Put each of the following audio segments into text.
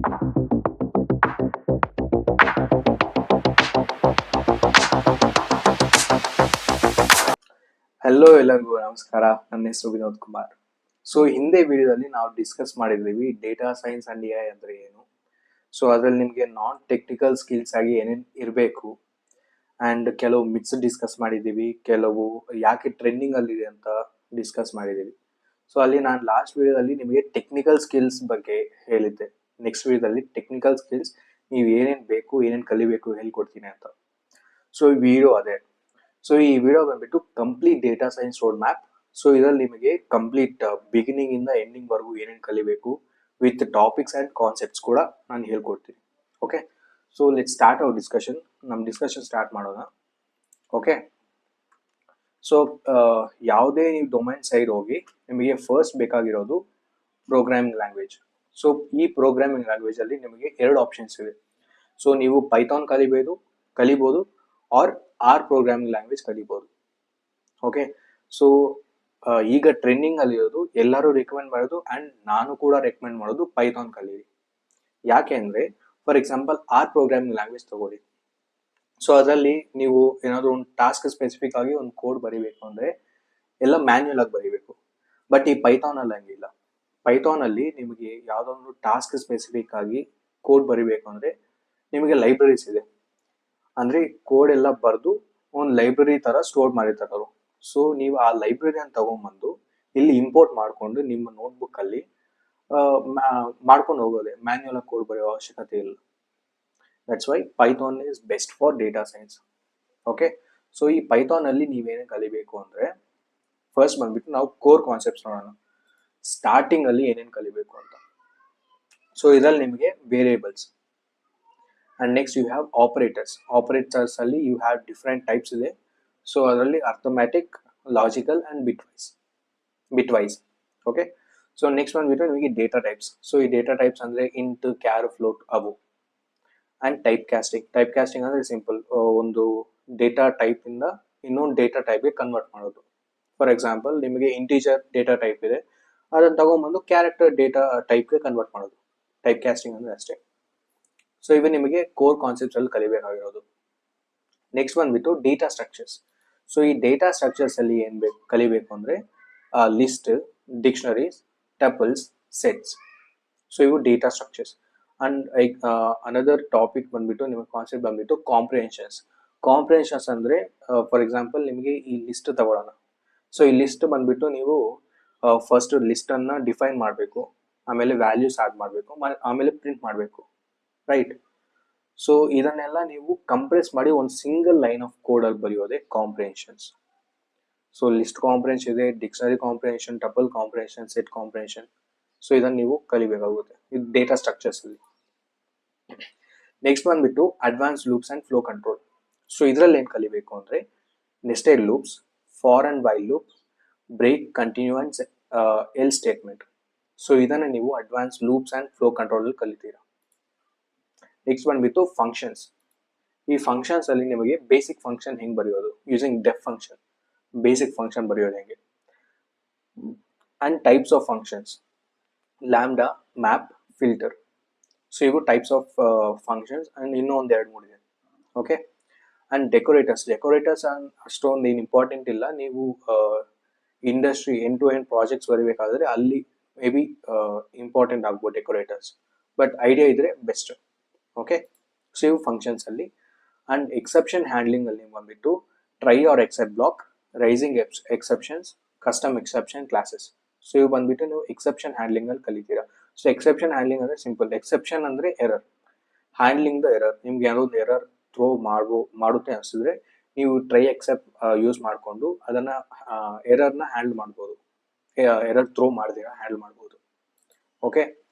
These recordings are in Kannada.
ಹಲೋ, ಎಲ್ಲರಿಗೂ ನಮಸ್ಕಾರ. ನನ್ನ ಹೆಸರು ವಿನೋದ್ ಕುಮಾರ್. ಸೊ ಹಿಂದೆ ವಿಡಿಯೋದಲ್ಲಿ ನಾವು ಡಿಸ್ಕಸ್ ಮಾಡಿದ್ದೀವಿ ಡೇಟಾ ಸೈನ್ಸ್ ಅಂಡ್ ಎ ಅಂದ್ರೆ ಏನು. ಸೊ ಅದ್ರಲ್ಲಿ ನಿಮಗೆ ನಾನ್ ಟೆಕ್ನಿಕಲ್ ಸ್ಕಿಲ್ಸ್ ಆಗಿ ಏನೇನು ಇರಬೇಕು ಅಂಡ್ ಕೆಲವು ಮಿಕ್ಸ್ ಡಿಸ್ಕಸ್ ಮಾಡಿದ್ದೀವಿ, ಕೆಲವು ಯಾಕೆ ಟ್ರೆಂಡಿಂಗ್ ಅಲ್ಲಿ ಇದೆ ಅಂತ ಡಿಸ್ಕಸ್ ಮಾಡಿದ್ದೀವಿ. ಸೊ ಅಲ್ಲಿ ನಾನು ಲಾಸ್ಟ್ ವಿಡಿಯೋದಲ್ಲಿ ನಿಮಗೆ ಟೆಕ್ನಿಕಲ್ ಸ್ಕಿಲ್ಸ್ ಬಗ್ಗೆ ಹೇಳಿದ್ದೆ. ನೆಕ್ಸ್ಟ್ ವಿಡಿಯೋದಲ್ಲಿ ಟೆಕ್ನಿಕಲ್ ಸ್ಕಿಲ್ಸ್ ನೀವು ಏನೇನು ಬೇಕು, ಏನೇನು ಕಲಿಬೇಕು ಹೇಳ್ಕೊಡ್ತೀನಿ ಅಂತ. ಸೊ ಈ ವಿಡಿಯೋ ಅದೇ. ಸೊ ಈ ವಿಡಿಯೋ ಬಂದ್ಬಿಟ್ಟು complete data science road map. So ಇದರಲ್ಲಿ ನಿಮಗೆ ಕಂಪ್ಲೀಟ್ ಬಿಗಿನಿಂಗ್ ಇಂದ ಎಂಡಿಂಗ್ ವರೆಗೂ ಏನೇನು ಕಲಿಬೇಕು ವಿತ್ ಟಾಪಿಕ್ಸ್ ಅಂಡ್ ಕಾನ್ಸೆಪ್ಟ್ಸ್ ಕೂಡ ನಾನು ಹೇಳ್ಕೊಡ್ತೀನಿ. Okay, so let start hour discussion. ನಮ್ಮ ಡಿಸ್ಕಷನ್ ಸ್ಟಾರ್ಟ್ ಮಾಡೋಣ. ಓಕೆ, ಸೊ ಯಾವುದೇ ನೀವು ಡೊಮೈನ್ ಸೈಡ್ ಹೋಗಿ ನಿಮಗೆ ಫಸ್ಟ್ ಬೇಕಾಗಿರೋದು ಪ್ರೋಗ್ರಾಮಿಂಗ್ ಲ್ಯಾಂಗ್ವೇಜ್. ಸೊ ಈ ಪ್ರೋಗ್ರಾಮಿಂಗ್ ಲ್ಯಾಂಗ್ವೇಜ್ ಅಲ್ಲಿ ನಿಮಗೆ ಎರಡು ಆಪ್ಷನ್ಸ್ ಇದೆ. ಸೊ ನೀವು ಪೈಥಾನ್ ಕಲಿಬೋದು ಆರ್ ಆರ್ ಪ್ರೋಗ್ರಾಮಿಂಗ್ ಲ್ಯಾಂಗ್ವೇಜ್ ಕಲಿಬೋದು. ಓಕೆ, ಸೊ ಈಗ ಟ್ರೆಂಡಿಂಗ್ ಅಲ್ಲಿ ಇರೋದು, ಎಲ್ಲರೂ ರೆಕಮೆಂಡ್ ಮಾಡೋದು ಅಂಡ್ ನಾನು ಕೂಡ ರೆಕಮೆಂಡ್ ಮಾಡೋದು ಪೈಥಾನ್ ಕಲೀರಿ. ಯಾಕೆ ಅಂದ್ರೆ for example or programming language ತಗೊಳ್ಳಿ. ಸೊ ಅದರಲ್ಲಿ ನೀವು ಏನಾದ್ರು ಒಂದು ಟಾಸ್ಕ್ ಸ್ಪೆಸಿಫಿಕ್ ಆಗಿ ಒಂದು ಕೋಡ್ ಬರಿಬೇಕು ಅಂದ್ರೆ ಎಲ್ಲ ಮ್ಯಾನ್ಯುಯಲ್ ಆಗಿ ಬರಿಬೇಕು. ಬಟ್ ಈ ಪೈಥಾನ್ ಅಲ್ಲಿ ಹಂಗಿಲ್ಲ. ಪೈಥಾನ್ ಅಲ್ಲಿ ನಿಮಗೆ ಯಾವ್ದೊಂದು ಟಾಸ್ಕ್ ಸ್ಪೆಸಿಫಿಕ್ ಆಗಿ ಕೋಡ್ ಬರಿಬೇಕು ಅಂದ್ರೆ ನಿಮಗೆ ಲೈಬ್ರರೀಸ್ ಇದೆ. ಅಂದ್ರೆ ಕೋಡ್ ಎಲ್ಲ ಬರೆದು ಒಂದು ಲೈಬ್ರರಿ ತರ ಸ್ಟೋರ್ ಮಾಡಿರ್ತಾರೆ ಅವರು. ಸೊ ನೀವು ಆ ಲೈಬ್ರರಿಯನ್ನು ತಗೊಂಡ್ಬಂದು ಇಲ್ಲಿ ಇಂಪೋರ್ಟ್ ಮಾಡಿಕೊಂಡು ನಿಮ್ಮ ನೋಟ್ಬುಕ್ ಅಲ್ಲಿ ಮಾಡ್ಕೊಂಡು ಹೋಗೋದೆ. ಮ್ಯಾನ್ಯುಯಲ್ ಆಗಿ ಕೋಡ್ ಬರೆಯೋ ಅವಶ್ಯಕತೆ ಇಲ್ಲ. That's why Python is best for data science. Okay, so ಈ ಪೈಥಾನ್ ಅಲ್ಲಿ ನೀವೇನೇ ಕಲಿಬೇಕು ಅಂದ್ರೆ ಫಸ್ಟ್ ಬಂದ್ಬಿಟ್ಟು ನಾವು ಕೋರ್ ಕಾನ್ಸೆಪ್ಟ್ಸ್ ನೋಡೋಣ. ಸ್ಟಾರ್ಟಿಂಗ್ ಅಲ್ಲಿ ಏನೇನು ಕಲಿಬೇಕು ಅಂತ. ಸೊ ಇದರಲ್ಲಿ ನಿಮಗೆ variables and next you have operators ಅಲ್ಲಿ you have different types ಇದೆ. ಸೊ ಅದರಲ್ಲಿ arithmetic, logical and bitwise. Okay, so next ಬಂದ್ಬಿಟ್ಟು ನಿಮಗೆ ಡೇಟಾ ಟೈಪ್ಸ್. ಸೊ ಈ ಡೇಟಾ ಟೈಪ್ಸ್ ಅಂದ್ರೆ ಇಂಟ್, ಕ್ಯಾರ್, ಫ್ಲೋಟ್ ಅವು. ಅಂಡ್ ಟೈಪ್ ಕಾಸ್ಟಿಂಗ್ ಅಂದ್ರೆ ಸಿಂಪಲ್, ಒಂದು ಡೇಟಾ ಟೈಪ್ ಇಂದ ಇನ್ನೊಂದು ಡೇಟಾ ಟೈಪ್ಗೆ ಕನ್ವರ್ಟ್ ಮಾಡೋದು. ಫಾರ್ ಎಕ್ಸಾಂಪಲ್ ನಿಮಗೆ ಇಂಟೀಜರ್ ಡೇಟಾ ಟೈಪ್ ಇದೆ, ಅದನ್ನ ತಗೊಂಡ್ಬಂದು ಕ್ಯಾರೆಕ್ಟರ್ ಡೇಟಾ ಟೈಪ್ಗೆ ಕನ್ವರ್ಟ್ ಮಾಡೋದು. ಟೈಪ್ ಕಾಸ್ಟಿಂಗ್ ಅಂದ್ರೆ ಅಷ್ಟೇ. ಸೊ ಇವೆ ನಿಮಗೆ ಕೋರ್ ಕಾನ್ಸೆಪ್ಟ್ಸ್ ಅಲ್ಲಿ ಕಲಿಬೇಕಾಗಿರೋದು. ನೆಕ್ಸ್ಟ್ ಬಂದ್ಬಿಟ್ಟು ಡೇಟಾ ಸ್ಟ್ರಕ್ಚರ್ಸ್. ಸೊ ಈ ಡೇಟಾ ಸ್ಟ್ರಕ್ಚರ್ಸ್ ಅಲ್ಲಿ ಏನ್ ಕಲಿಬೇಕು ಅಂದ್ರೆ ಲಿಸ್ಟ್, ಡಿಕ್ಷನರೀಸ್, ಟಪಲ್ಸ್, ಸೆಟ್ಸ್. ಸೊ ಇವು data structures. And another topic ಬಂದ್ಬಿಟ್ಟು ನಿಮಗೆ ಕಾನ್ಸೆಪ್ಟ್ ಬಂದ್ಬಿಟ್ಟು ಕಾಂಪ್ರಿಹೆನ್ಷನ್ಸ್ ಅಂದ್ರೆ ಫಾರ್ ಎಕ್ಸಾಂಪಲ್ ನಿಮಗೆ ಈ ಲಿಸ್ಟ್ ತಗೊಳ್ಳೋಣ. ಸೊ ಈ ಲಿಸ್ಟ್ ಬಂದ್ಬಿಟ್ಟು ನೀವು ಫಸ್ಟ್ ಲಿಸ್ಟ್ ಅನ್ನ ಡಿಫೈನ್ ಮಾಡಬೇಕು, ಆಮೇಲೆ ವ್ಯಾಲ್ಯೂಸ್ ಆಡ್ ಮಾಡಬೇಕು, ಆಮೇಲೆ ಪ್ರಿಂಟ್ ಮಾಡಬೇಕು. ರೈಟ್. ಸೊ ಇದನ್ನೆಲ್ಲ ನೀವು ಕಂಪ್ರೆಸ್ ಮಾಡಿ ಒಂದು ಸಿಂಗಲ್ ಲೈನ್ ಆಫ್ ಕೋಡ್ ಅಲ್ಲಿ ಬರೆಯೋದೇ ಕಾಂಪ್ರಿಹೆನ್ಷನ್ಸ್. ಸೊ ಲಿಸ್ಟ್ ಕಾಂಪ್ರಿಹೆನ್ಷನ್ ಇದೆ, dictionary comprehension, tuple comprehension, set comprehension. So ಇದನ್ನ ನೀವು ಕಲಿಬೇಕಾಗುತ್ತೆ ಇದು ಡೇಟಾ ಸ್ಟ್ರಕ್ಚರ್ಸ್ ಅಲ್ಲಿ. ನೆಕ್ಸ್ಟ್ ಬಂದ್ಬಿಟ್ಟು advance loops and flow control. So ಇದರಲ್ಲಿ ಏನ್ ಕಲಿಬೇಕು ಅಂದ್ರೆ nested loops, for and while loop, break, continue and else statement. So ಇದನ್ನ ನೀವು advance loops and flow control ಅಲ್ಲಿ ಕಲಿತೀರಾ. ನೆಕ್ಸ್ಟ್ ಬಂದ್ಬಿಟ್ಟು ಫಂಕ್ಷನ್ಸ್. ಈ ಫಂಕ್ಷನ್ಸ್ ಅಲ್ಲಿ ನಿಮಗೆ ಬೇಸಿಕ್ ಫಂಕ್ಷನ್ ಹೆಂಗ್ ಬರೆಯೋದು using deaf function, basic function ಬರೆಯೋದು ಹೆಂಗೆ. And types of functions, lambda, map, filter. So ಇವು ಟೈಪ್ಸ್ ಆಫ್ ಫಂಕ್ಷನ್ಸ್. ಅಂಡ್ ಇನ್ನೂ ಒಂದು 2-3 ಇದೆ. ಓಕೆ, ಅಂಡ್ ಡೆಕೋರೇಟರ್ಸ್ ಅಷ್ಟೊಂದು ಏನು ಇಂಪಾರ್ಟೆಂಟ್ ಇಲ್ಲ. ನೀವು industry end to end projects ಬರೀಬೇಕಾದ್ರೆ ಅಲ್ಲಿ ಮೇ ಬಿ ಇಂಪಾರ್ಟೆಂಟ್ ಆಗ್ಬೋದು ಡೆಕೋರೇಟರ್ಸ್, ಬಟ್ ಐಡಿಯಾ ಇದ್ರೆ ಬೆಸ್ಟ್. ಓಕೆ, ಸೊ ಇವು ಫಂಕ್ಷನ್ಸ್ ಅಲ್ಲಿ. ಅಂಡ್ ಎಕ್ಸೆಪ್ಷನ್ ಹ್ಯಾಂಡ್ಲಿಂಗ್ ಅಲ್ಲಿ ಬಂದ್ಬಿಟ್ಟು try or except block, raising exceptions, custom exception classes. So ಇವು ಬಂದ್ಬಿಟ್ಟು ನೀವು ಎಕ್ಸೆಪ್ಷನ್ ಹ್ಯಾಂಡ್ಲಿಂಗ್ ಅಲ್ಲಿ ಕಲಿತೀರಾ. ಸೊ ಎಕ್ಸೆಪ್ಷನ್ ಹ್ಯಾಂಡ್ಲಿಂಗ್ ಅಂದ್ರೆ ಸಿಂಪಲ್, ಎಕ್ಸೆಪ್ಷನ್ ಅಂದ್ರೆ ಎರರ್, ಹ್ಯಾಂಡ್ಲಿಂಗ್ ದ ಎರರ್. ನಿಮ್ಗೆ ಯಾವ್ದೊಂದು ಎರರ್ ಥ್ರೋ ಮಾಡುತ್ತೆ ಅನಿಸಿದ್ರೆ ನೀವು ಟ್ರೈ ಎಕ್ಸೆಪ್ಟ್ ಯೂಸ್ ಮಾಡಿಕೊಂಡು ಅದನ್ನ ಎರರ್ನ ಹ್ಯಾಂಡಲ್ ಮಾಡ್ಬೋದು. ಎರರ್ ಥ್ರೋ ಮಾಡಿದಿರಾ ಹ್ಯಾಂಡಲ್ ಮಾಡ್ಬೋದು. ಓಕೆ,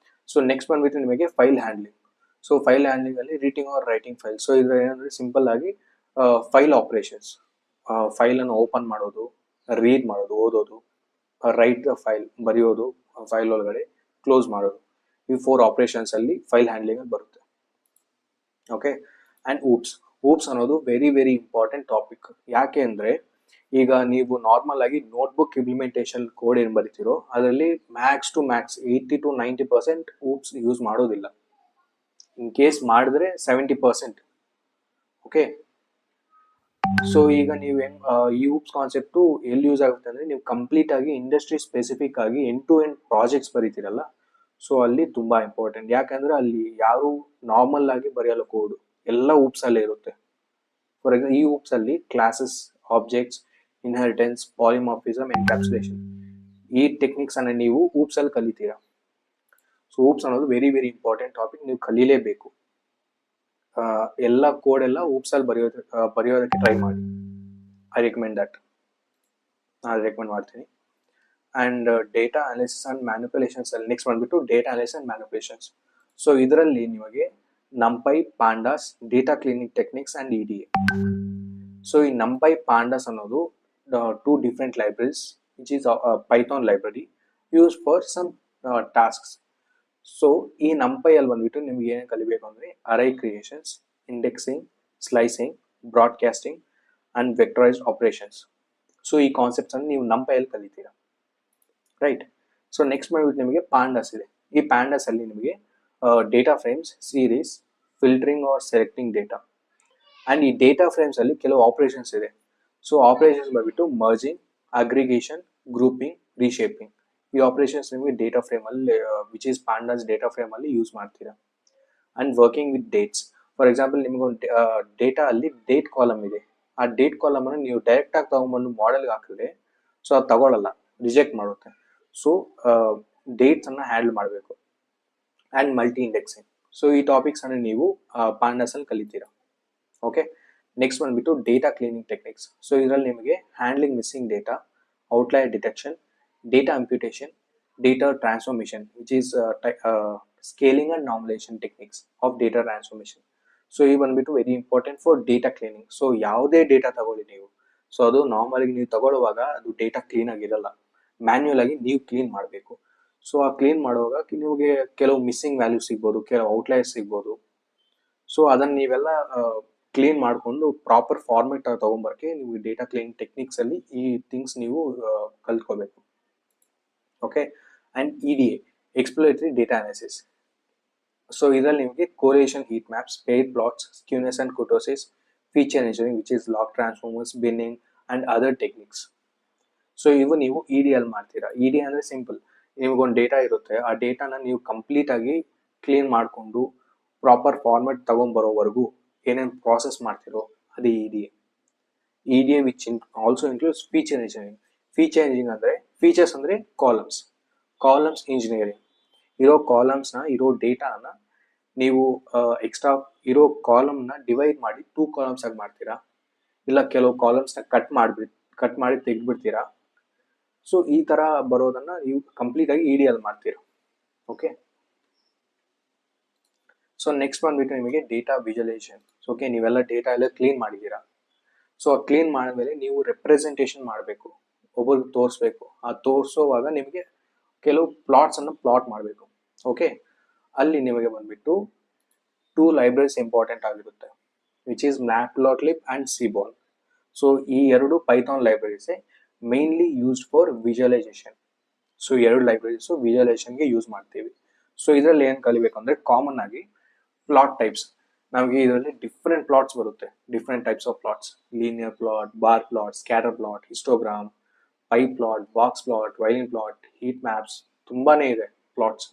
ಸೊ ನೆಕ್ಸ್ಟ್ ಬಂದ್ಬಿಟ್ಟು ನಿಮಗೆ file handling. So file handling ಅಲ್ಲಿ reading or writing file. So ಇದು ಏನಂದ್ರೆ ಸಿಂಪಲ್ ಆಗಿ ಫೈಲ್ ಆಪರೇಷನ್ಸ್, ಫೈಲ್ ಅನ್ನು ಓಪನ್ ಮಾಡೋದು, ರೀಡ್ ಮಾಡೋದು, ಓದೋದು, ರೈಟ್ ಫೈಲ್ ಬರೆಯೋದು, ಫೈಲ್ ಒಳಗಡೆ ಕ್ಲೋಸ್ ಮಾಡೋದು. ಈ 4 ಆಪರೇಷನ್ಸ್ ಅಲ್ಲಿ ಫೈಲ್ ಹ್ಯಾಂಡ್ಲಿಂಗ್ ಅಲ್ಲಿ ಬರುತ್ತೆ. ಓಕೆ, ಅಂಡ್ oops ಅನ್ನೋದು ವೆರಿ ವೆರಿ ಇಂಪಾರ್ಟೆಂಟ್ ಟಾಪಿಕ್. ಯಾಕೆ ಅಂದ್ರೆ ಈಗ ನೀವು ನಾರ್ಮಲ್ ಆಗಿ ನೋಟ್ಬುಕ್ ಇಂಪ್ಲಿಮೆಂಟೇಷನ್ ಕೋಡ್ ಏನ್ ಬರೀತಿರೋ ಅದರಲ್ಲಿ max to max 80 to 90% oops use ಮಾಡೋದಿಲ್ಲ. ಇನ್ ಕೇಸ್ ಮಾಡಿದ್ರೆ 70%. ಓಕೆ, ಸೊ ಈಗ ನೀವೇನು ಈ ಊಪ್ಸ್ ಕಾನ್ಸೆಪ್ಟು ಎಲ್ಲಿ ಯೂಸ್ ಆಗುತ್ತೆ ಅಂದರೆ ನೀವು ಕಂಪ್ಲೀಟ್ ಆಗಿ ಇಂಡಸ್ಟ್ರಿ ಸ್ಪೆಸಿಫಿಕ್ ಆಗಿ ಎಂಡ್ ಟು ಎಂಡ್ ಪ್ರಾಜೆಕ್ಟ್ಸ್ ಬರೀತೀರಲ್ಲ, ಸೊ ಅಲ್ಲಿ ತುಂಬ ಇಂಪಾರ್ಟೆಂಟ್. ಯಾಕಂದರೆ ಅಲ್ಲಿ ಯಾರು ನಾರ್ಮಲ್ ಆಗಿ ಬರೆಯಲ್ಲ ಕೋಡು, ಎಲ್ಲ ಊಪ್ಸ್ ಅಲ್ಲೇ ಇರುತ್ತೆ. ಫಾರ್ ಎಕ್ಸಾಂಪಲ್ ಈ ಊಪ್ಸ್ ಅಲ್ಲಿ classes, objects, inheritance, polymorphism, encapsulation, ಈ ಟೆಕ್ನಿಕ್ಸ್ ಅನ್ನ ನೀವು ಊಪ್ಸ್ ಅಲ್ಲಿ ಕಲಿತೀರಾ. ಸೊ ಊಪ್ಸ್ ಅನ್ನೋದು ವೆರಿ ವೆರಿ ಇಂಪಾರ್ಟೆಂಟ್ ಟಾಪಿಕ್, ನೀವು ಕಲೀಲೇಬೇಕು. ಎಲ್ಲ ಕೋಡ್ ಎಲ್ಲ ಊಪ್ಸ್ ಅಲ್ಲಿ ಬರೆಯೋದಕ್ಕೆ ಟ್ರೈ ಮಾಡಿ. ಐ ರೆಕಮೆಂಡ್ ದಟ್, ನಾನು ರೆಕಮೆಂಡ್ ಮಾಡ್ತೀನಿ. And data analysis and manipulations ಅಲ್ಲಿ ನೆಕ್ಸ್ಟ್ ಬಂದ್ಬಿಟ್ಟು data analysis and manipulations. So ಇದರಲ್ಲಿ ನಿಮಗೆ NumPy, pandas, data cleaning techniques and EDA. So ಈ ನಂಪೈ, ಪಾಂಡಾಸ್ ಅನ್ನೋದು two different libraries which is Python library use for some tasks. So ಈ ನಂಪೈ ಅಲ್ಲಿ ಬಂದ್ಬಿಟ್ಟು ನಿಮ್ಗೆ ಏನೇನು ಕಲಿಬೇಕು ಅಂದರೆ array creations, indexing, slicing, broadcasting and vectorised operations. So ಈ ಕಾನ್ಸೆಪ್ಟ್ಸ್ ಅನ್ನು ನೀವು ನಂಪೈಯಲ್ಲಿ ಕಲಿತೀರಾ, ರೈಟ್. ಸೊ ನೆಕ್ಸ್ಟ್ ಬಂದ್ಬಿಟ್ಟು ನಿಮಗೆ ಪಾಂಡಾಸ್ ಇದೆ. ಈ ಪಾಂಡಾಸ್ ಅಲ್ಲಿ ನಿಮಗೆ data frames, series, filtering or selecting data, and ಈ ಡೇಟಾ ಫ್ರೇಮ್ಸ್ ಅಲ್ಲಿ ಕೆಲವು ಆಪರೇಷನ್ಸ್ ಇದೆ. ಸೊ ಆಪರೇಷನ್ಸ್ ಬಂದ್ಬಿಟ್ಟು ಮರ್ಜಿಂಗ್, ಅಗ್ರಿಗೇಷನ್, ಗ್ರೂಪಿಂಗ್, ರೀಶೇಪಿಂಗ್. ಈ ಆಪರೇಷನ್ಸ್ ನಿಮಗೆ ಡೇಟಾ ಫ್ರೇಮ್ ಅಲ್ಲಿ which is pandas data frame ಅಲ್ಲಿ ಯೂಸ್ ಮಾಡ್ತೀರಾ. And working with dates. For example ನಿಮ್ಗೊಂದು ಡೇಟಾ ಅಲ್ಲಿ ಡೇಟ್ ಕಾಲಮ್ ಇದೆ. ಆ ಡೇಟ್ ಕಾಲಮ್ ಅನ್ನು ನೀವು ಡೈರೆಕ್ಟ್ ಆಗಿ ತಗೊಂಡ್ಬಂದು ಮಾಡೆಲ್ಗೆ ಹಾಕಿದ್ರೆ ಸೊ ಅದು ತಗೊಳ್ಳಲ್ಲ, ರಿಜೆಕ್ಟ್ ಮಾಡುತ್ತೆ. ಸೊ ಡೇಟ್ಸ್ ಅನ್ನ ಹ್ಯಾಂಡಲ್ ಮಾಡಬೇಕು. And multi indexing. ಸೊ ಈ ಟಾಪಿಕ್ಸ್ ಅನ್ನು ನೀವು ಪಾಂಡಾಸ್ ಅಲ್ಲಿ ಕಲಿತೀರಾ. ಓಕೆ, ನೆಕ್ಸ್ಟ್ ಬಂದ್ಬಿಟ್ಟು ಡೇಟಾ ಕ್ಲೀನಿಂಗ್ ಟೆಕ್ನಿಕ್ಸ್. ಸೊ ಇದರಲ್ಲಿ ನಿಮಗೆ handling missing data, outlier detection, data imputation, data transformation which is scaling and normalisation techniques of data transformation. So ಈ ಬಂದ್ಬಿಟ್ಟು very important for data cleaning. So ಯಾವುದೇ ಡೇಟಾ ತಗೊಳ್ಳಿ ನೀವು, ಸೊ ಅದು ನಾರ್ಮಲ್ ಆಗಿ ನೀವು ತಗೊಳ್ಳುವಾಗ ಅದು ಡೇಟಾ ಕ್ಲೀನ್ ಆಗಿರಲ್ಲ, ಮ್ಯಾನ್ಯುಯಲ್ ಆಗಿ ನೀವು ಕ್ಲೀನ್ ಮಾಡಬೇಕು. ಸೊ ಆ ಕ್ಲೀನ್ ಮಾಡುವಾಗ ನಿಮಗೆ ಕೆಲವು ಮಿಸ್ಸಿಂಗ್ ವ್ಯಾಲ್ಯೂ ಸಿಗ್ಬೋದು, ಕೆಲವು ಔಟ್ಲೈರ್ ಸಿಗ್ಬೋದು. ಸೊ ಅದನ್ನ ನೀವೆಲ್ಲ ಕ್ಲೀನ್ ಮಾಡಿಕೊಂಡು ಪ್ರಾಪರ್ ಫಾರ್ಮೆಟ್ ತಗೊಂಬರಕ್ಕೆ ನೀವು ಡೇಟಾ ಕ್ಲೀನಿಂಗ್ ಟೆಕ್ನಿಕ್ಸ್ ಅಲ್ಲಿ ಈ ಥಿಂಗ್ಸ್ ನೀವು ಕಲ್ತ್ಕೋಬೇಕು. Okay, and EDA, exploratory data analysis. So ಇದರಲ್ಲಿ ನಿಮಗೆ correlation, heat maps, pair plots, skewness and kurtosis, feature engineering which is log transformers, binning and other techniques. So ಇವು ನೀವು ಇಡಿ ಅಲ್ಲಿ ಮಾಡ್ತೀರಾ. ಇಡಿ ಅಂದ್ರೆ ಸಿಂಪಲ್, ನಿಮಗೊಂದು ಡೇಟಾ ಇರುತ್ತೆ, ಆ ಡೇಟಾನ ನೀವು ಕಂಪ್ಲೀಟ್ ಆಗಿ ಕ್ಲೀನ್ ಮಾಡಿಕೊಂಡು ಪ್ರಾಪರ್ ಫಾರ್ಮೆಟ್ ತಗೊಂಡ್ಬರೋವರೆಗೂ ಏನೇನು ಪ್ರಾಸೆಸ್ ಮಾಡ್ತಿರೋ ಅದೇ EDA. EDA which also includes feature engineering. Feature engineering ಅಂದರೆ ಫೀಚರ್ಸ್ ಅಂದರೆ ಕಾಲಮ್ಸ್ ಇಂಜಿನಿಯರಿಂಗ್. ಇರೋ ಕಾಲಮ್ಸ್ನ, ಇರೋ ಡೇಟಾನ ನೀವು ಎಕ್ಸ್ಟ್ರಾ ಇರೋ ಕಾಲಮ್ನ ಡಿವೈಡ್ ಮಾಡಿ 2 ಕಾಲಮ್ಸ್ ಆಗಿ ಮಾಡ್ತೀರಾ, ಇಲ್ಲ ಕೆಲವು ಕಾಲಮ್ಸ್ನ ಕಟ್ ಮಾಡಿ ತೆಗೆದ್ಬಿಡ್ತೀರಾ. ಸೊ ಈ ತರ ಬರೋದನ್ನ ನೀವು ಕಂಪ್ಲೀಟ್ ಆಗಿ ಇಡಿ ಅಲ್ಲಿ ಮಾಡ್ತೀರಾ. ಓಕೆ, ಸೊ ನೆಕ್ಸ್ಟ್ ಬಂದ್ಬಿಟ್ಟು ನಿಮಗೆ ಡೇಟಾ ವಿಜುವಲೈಸೇಷನ್. ಓಕೆ, ನೀವೆಲ್ಲ ಡೇಟಾ ಎಲ್ಲ ಕ್ಲೀನ್ ಮಾಡಿದ್ದೀರಾ. ಸೊ ಆ ಕ್ಲೀನ್ ಮಾಡಿದ್ಮೇಲೆ ನೀವು ರೆಪ್ರೆಸೆಂಟೇಷನ್ ಮಾಡಬೇಕು, ಒಬ್ಬರಿಗೆ ತೋರಿಸ್ಬೇಕು. ಆ ತೋರಿಸೋವಾಗ ನಿಮಗೆ ಕೆಲವು ಪ್ಲಾಟ್ಸ್ ಅನ್ನು ಪ್ಲಾಟ್ ಮಾಡಬೇಕು. ಓಕೆ, ಅಲ್ಲಿ ನಿಮಗೆ ಬಂದ್ಬಿಟ್ಟು 2 ಲೈಬ್ರರೀಸ್ ಇಂಪಾರ್ಟೆಂಟ್ ಆಗಿರುತ್ತೆ which is Matplotlib and Seaborn. So ಈ ಎರಡು ಪೈಥಾನ್ ಲೈಬ್ರರೀಸೇ mainly used for visualisation. So 2 libraries ವಿಜುವಲೈಸೇಷನ್ಗೆ ಯೂಸ್ ಮಾಡ್ತೀವಿ. ಸೊ ಇದರಲ್ಲಿ ಏನು ಕಲಿಬೇಕು ಅಂದರೆ ಕಾಮನ್ ಆಗಿ ಪ್ಲಾಟ್ ಟೈಪ್ಸ್. ನಮಗೆ ಇದರಲ್ಲಿ ಡಿಫ್ರೆಂಟ್ ಪ್ಲಾಟ್ಸ್ ಬರುತ್ತೆ, different types of plots: linear plot, bar plot, scatter plot, histogram, pie plot, box plot, violin plot, heat maps, ತುಂಬಾನೇ ಇದೆ ಪ್ಲಾಟ್ಸ್.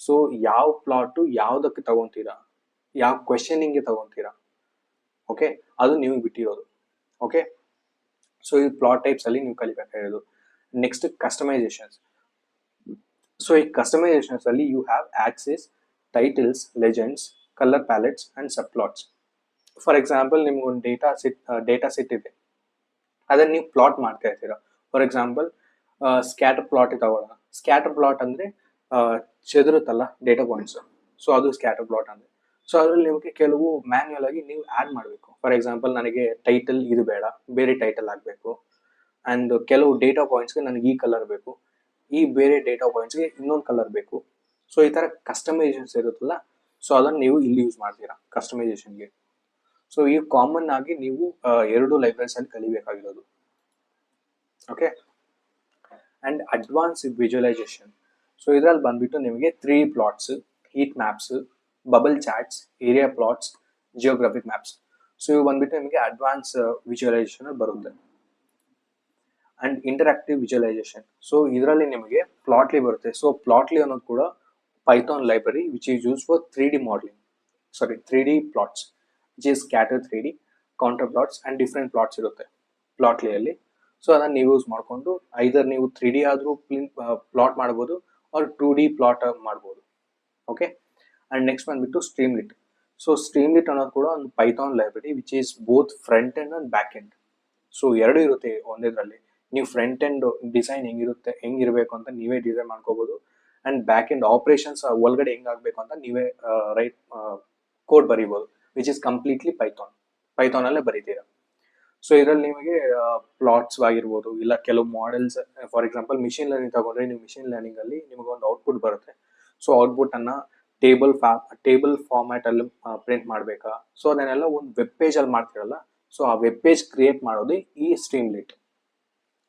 ಸೊ ಯಾವ ಪ್ಲಾಟು ಯಾವುದಕ್ಕೆ ತಗೊಂತೀರಾ, ಯಾವ ಕ್ವೆಶನಿಂಗ್ಗೆ ತಗೊಂತೀರಾ, ಓಕೆ, ಅದು ನೀವು ಬಿಟ್ಟಿರೋದು. ಓಕೆ, ಸೊ ಈ ಪ್ಲಾಟ್ ಟೈಪ್ಸ್ ಅಲ್ಲಿ ನೀವು ಕಲಿಬೇಕಾಗಿರೋದು. Next customisations. ಸೊ ಈ ಕಸ್ಟಮೈಸೇಷನ್ಸ್ ಅಲ್ಲಿ you have axes, titles, legends, colour palettes and subplots. For example ನಿಮ್ಗೊಂದು ಡೇಟಾ ಸೆಟ್ ಇದೆ, ಅದನ್ನ ನೀವು ಪ್ಲಾಟ್ ಮಾಡ್ತಾ ಇರ್ತೀರಾ. ಫಾರ್ ಎಕ್ಸಾಂಪಲ್ ಸ್ಕ್ಯಾಟರ್ ಪ್ಲಾಟ್ ತಗೊಳ್ಳೋಣ. ಸ್ಕ್ಯಾಟರ್ ಪ್ಲಾಟ್ ಅಂದ್ರೆ ಚೆದರುತ್ತಲ್ಲ ಡೇಟಾ ಪಾಯಿಂಟ್ಸ್, ಸೊ ಅದು ಸ್ಕ್ಯಾಟರ್ ಪ್ಲಾಟ್ ಅಂದ್ರೆ. ಸೊ ಅದ್ರಲ್ಲಿ ನಿಮಗೆ ಕೆಲವು ಮ್ಯಾನ್ಯುಯಲ್ ಆಗಿ ನೀವು ಆ್ಯಡ್ ಮಾಡಬೇಕು. ಫಾರ್ ಎಕ್ಸಾಂಪಲ್ ನನಗೆ ಟೈಟಲ್ ಇದು ಬೇಡ, ಬೇರೆ ಟೈಟಲ್ ಆಗಬೇಕು. ಆ್ಯಂಡ್ ಕೆಲವು ಡೇಟಾ ಪಾಯಿಂಟ್ಸ್ಗೆ ನನಗೆ ಈ ಕಲರ್ ಬೇಕು, ಈ ಬೇರೆ ಡೇಟಾ ಪಾಯಿಂಟ್ಸ್ಗೆ ಇನ್ನೊಂದು ಕಲರ್ ಬೇಕು. ಸೊ ಈ ಥರ ಕಸ್ಟಮೈಸೇಷನ್ಸ್ ಇರುತ್ತಲ್ಲ, ಸೊ ಅದನ್ನು ನೀವು ಇಲ್ಲಿ ಯೂಸ್ ಮಾಡ್ತೀರಾ ಕಸ್ಟಮೈಸೇಷನ್ಗೆ. ಸೊ ಈ ಕಾಮನ್ ಆಗಿ ನೀವು 2 ಲೈಬ್ರರೀಸ್ ಅಲ್ಲಿ ಕಲಿಬೇಕಾಗಿರೋದು. Okay, and advance visualisation. So ಇದರಲ್ಲಿ ಬಂದ್ಬಿಟ್ಟು ನಿಮಗೆ 3 plots, heat maps, bubble charts, area plots, geographic maps. So ಇವು ಬಂದ್ಬಿಟ್ಟು ನಿಮಗೆ ಅಡ್ವಾನ್ಸ್ ವಿಜುವಲೈಸೇಷನ್ ಬರುತ್ತೆ. ಅಂಡ್ ಇಂಟರಾಕ್ಟಿವ್ ವಿಜುವಲೈಸೇಷನ್, ಸೊ ಇದರಲ್ಲಿ ನಿಮಗೆ ಪ್ಲಾಟ್ಲಿ ಬರುತ್ತೆ. ಸೊ ಪ್ಲಾಟ್ಲಿ ಅನ್ನೋದು ಕೂಡ Python library which is use for 3D modelling, 3D plots, which is scatter 3D, counter plots and different plots ಇರುತ್ತೆ ಪ್ಲಾಟ್ಲಿಯಲ್ಲಿ. ಸೊ ಅದನ್ನು ನೀವು ಯೂಸ್ ಮಾಡಿಕೊಂಡು ಐದರ್ ನೀವು 3D ಆದರೂ ಪ್ಲಾಟ್ ಮಾಡ್ಬೋದು ಆರ್ 2D ಪ್ಲಾಟ್ ಮಾಡ್ಬೋದು. ಓಕೆ, ಅಂಡ್ ನೆಕ್ಸ್ಟ್ ಬಂದ್ಬಿಟ್ಟು ಸ್ಟ್ರೀಮ್ಲಿಟ್. ಸೊ ಸ್ಟ್ರೀಮ್ಲಿಟ್ ಅನ್ನೋದು ಕೂಡ ಒಂದು Python library which is both front end and back end. So ಎರಡು ಇರುತ್ತೆ ಒಂದೇದ್ರಲ್ಲಿ. ನೀವು ಫ್ರಂಟ್ ಎಂಡ್ ಡಿಸೈನ್ ಹೆಂಗಿರಬೇಕು ಅಂತ ನೀವೇ ಡಿಸೈನ್ ಮಾಡ್ಕೋಬಹುದು, ಅಂಡ್ ಬ್ಯಾಕ್ ಎಂಡ್ ಆಪರೇಷನ್ಸ್ ಒಳಗಡೆ ಹೆಂಗಾಗಬೇಕು ಅಂತ ನೀವೇ ಕೋಡ್ ಬರೀಬಹುದು, ವಿಚ್ ಇಸ್ ಕಂಪ್ಲೀಟ್ಲಿ ಪೈಥಾನ್ ಅಲ್ಲೇ ಬರೀತೀರಾ. ಸೊ ಇದರಲ್ಲಿ ನಿಮಗೆ ಪ್ಲಾಟ್ಸ್ ಆಗಿರ್ಬೋದು, ಇಲ್ಲ ಕೆಲವು models, for example machine learning ತಗೊಂಡ್ರೆ ನೀವು ಮಿಷಿನ್ ಲರ್ನಿಂಗ್ ಅಲ್ಲಿ ನಿಮಗೆ ಒಂದು ಔಟ್ಪುಟ್ ಬರುತ್ತೆ. ಸೊ ಔಟ್ಪುಟ್ ಅನ್ನ ಟೇಬಲ್ ಫಾರ್ಮ್ಯಾಟ್ ಅಲ್ಲಿ ಪ್ರಿಂಟ್ ಮಾಡಬೇಕಾ, ಸೊ ಅದನ್ನೆಲ್ಲ ಒಂದು ವೆಬ್ ಪೇಜ್ ಅಲ್ಲಿ ಮಾಡ್ತಿರಲ್ಲ, ಸೊ ಆ ವೆಬ್ ಪೇಜ್ ಕ್ರಿಯೇಟ್ ಮಾಡೋದು ಈ ಸ್ಟ್ರೀಮ್ಲಿಟ್.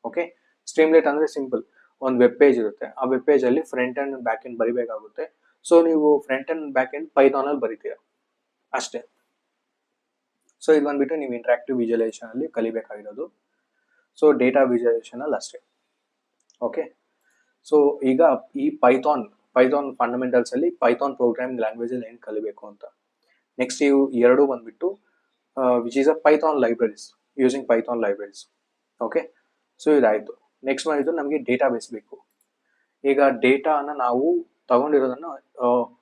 ಓಕೆ, ಸ್ಟ್ರೀಮ್ಲಿಟ್ ಅಂದ್ರೆ ಸಿಂಪಲ್, ಒಂದು ವೆಬ್ ಪೇಜ್ ಇರುತ್ತೆ, ಆ ವೆಬ್ ಪೇಜ್ ಅಲ್ಲಿ ಫ್ರಂಟ್ ಅಂಡ್ ಬ್ಯಾಕ್ ಎಂಡ್ ಬರಿಬೇಕಾಗುತ್ತೆ. ಸೊ ನೀವು front and back end Python ಅಲ್ಲಿ ಬರಿತೀರಾ ಅಷ್ಟೇ. ಸೊ ಇದು ಬಂದ್ಬಿಟ್ಟು ನೀವು ಇಂಟ್ರಾಕ್ಟಿವ್ ವಿಜುವಲೈಸೇಷನ್ ಅಲ್ಲಿ ಕಲಿಬೇಕಾಗಿರೋದು. ಸೊ ಡೇಟಾ ವಿಜುವಲೈಸೇಷನ್ ಅಲ್ಲಿ ಅಷ್ಟೇ. ಓಕೆ, ಸೊ ಈಗ ಈ ಪೈಥಾನ್ ಫಂಡಮೆಂಟಲ್ಸ್ ಅಲ್ಲಿ ಪೈಥಾನ್ ಪ್ರೋಗ್ರಾಮಿಂಗ್ ಲ್ಯಾಂಗ್ವೇಜ್ ಅಲ್ಲಿ ಹೆಂಗ್ ಕಲಿಬೇಕು ಅಂತ. ನೆಕ್ಸ್ಟ್ ಇವು ಎರಡು ಬಂದ್ಬಿಟ್ಟು which is a Python libraries, using Python libraries. Okay, so ಇದಾಯ್ತು. ನೆಕ್ಸ್ಟ್ ಬಂದಿದ್ದು ನಮಗೆ ಡೇಟಾ ಬೇಸ್ ಬೇಕು. ಈಗ ಡೇಟಾನ ನಾವು ತಗೊಂಡಿರೋದನ್ನ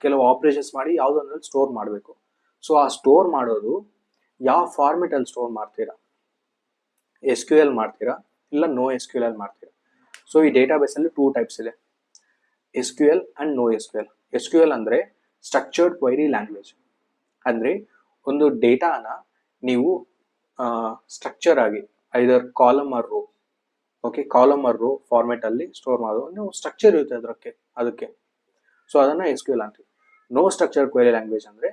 ಕೆಲವು ಆಪರೇಷನ್ಸ್ ಮಾಡಿ ಯಾವುದೊಂದ್ರಲ್ಲಿ ಸ್ಟೋರ್ ಮಾಡಬೇಕು. ಸೊ ಆ ಸ್ಟೋರ್ ಮಾಡೋದು ಯಾವ ಫಾರ್ಮೆಟ್ ಅಲ್ಲಿ ಸ್ಟೋರ್ ಮಾಡ್ತೀರಾ, SQL ಮಾಡ್ತೀರಾ ಇಲ್ಲ NoSQL ಮಾಡ್ತೀರಾ. ಸೊ ಈ ಡೇಟಾ ಬೇಸ್ ಅಲ್ಲಿ 2 ಟೈಪ್ಸ್ ಇದೆ, SQL ಅಂಡ್ NoSQL. SQL ಅಂದ್ರೆ ಸ್ಟ್ರಕ್ಚರ್ಡ್ ಕ್ವೈರಿ ಲ್ಯಾಂಗ್ವೇಜ್, ಅಂದ್ರೆ ಒಂದು ಡೇಟಾನ ನೀವು ಸ್ಟ್ರಕ್ಚರ್ ಆಗಿ either column or row, okay, column or row format ಅಲ್ಲಿ ಸ್ಟೋರ್ ಮಾಡೋದು, ನೀವು ಸ್ಟ್ರಕ್ಚರ್ ಇರುತ್ತೆ ಅದಕ್ಕೆ. ಸೊ ಅದನ್ನ SQL ಅಂತೀವಿ. ನೋ ಸ್ಟ್ರಕ್ಚರ್ ಕ್ವೈರಿ ಲ್ಯಾಂಗ್ವೇಜ್ ಅಂದ್ರೆ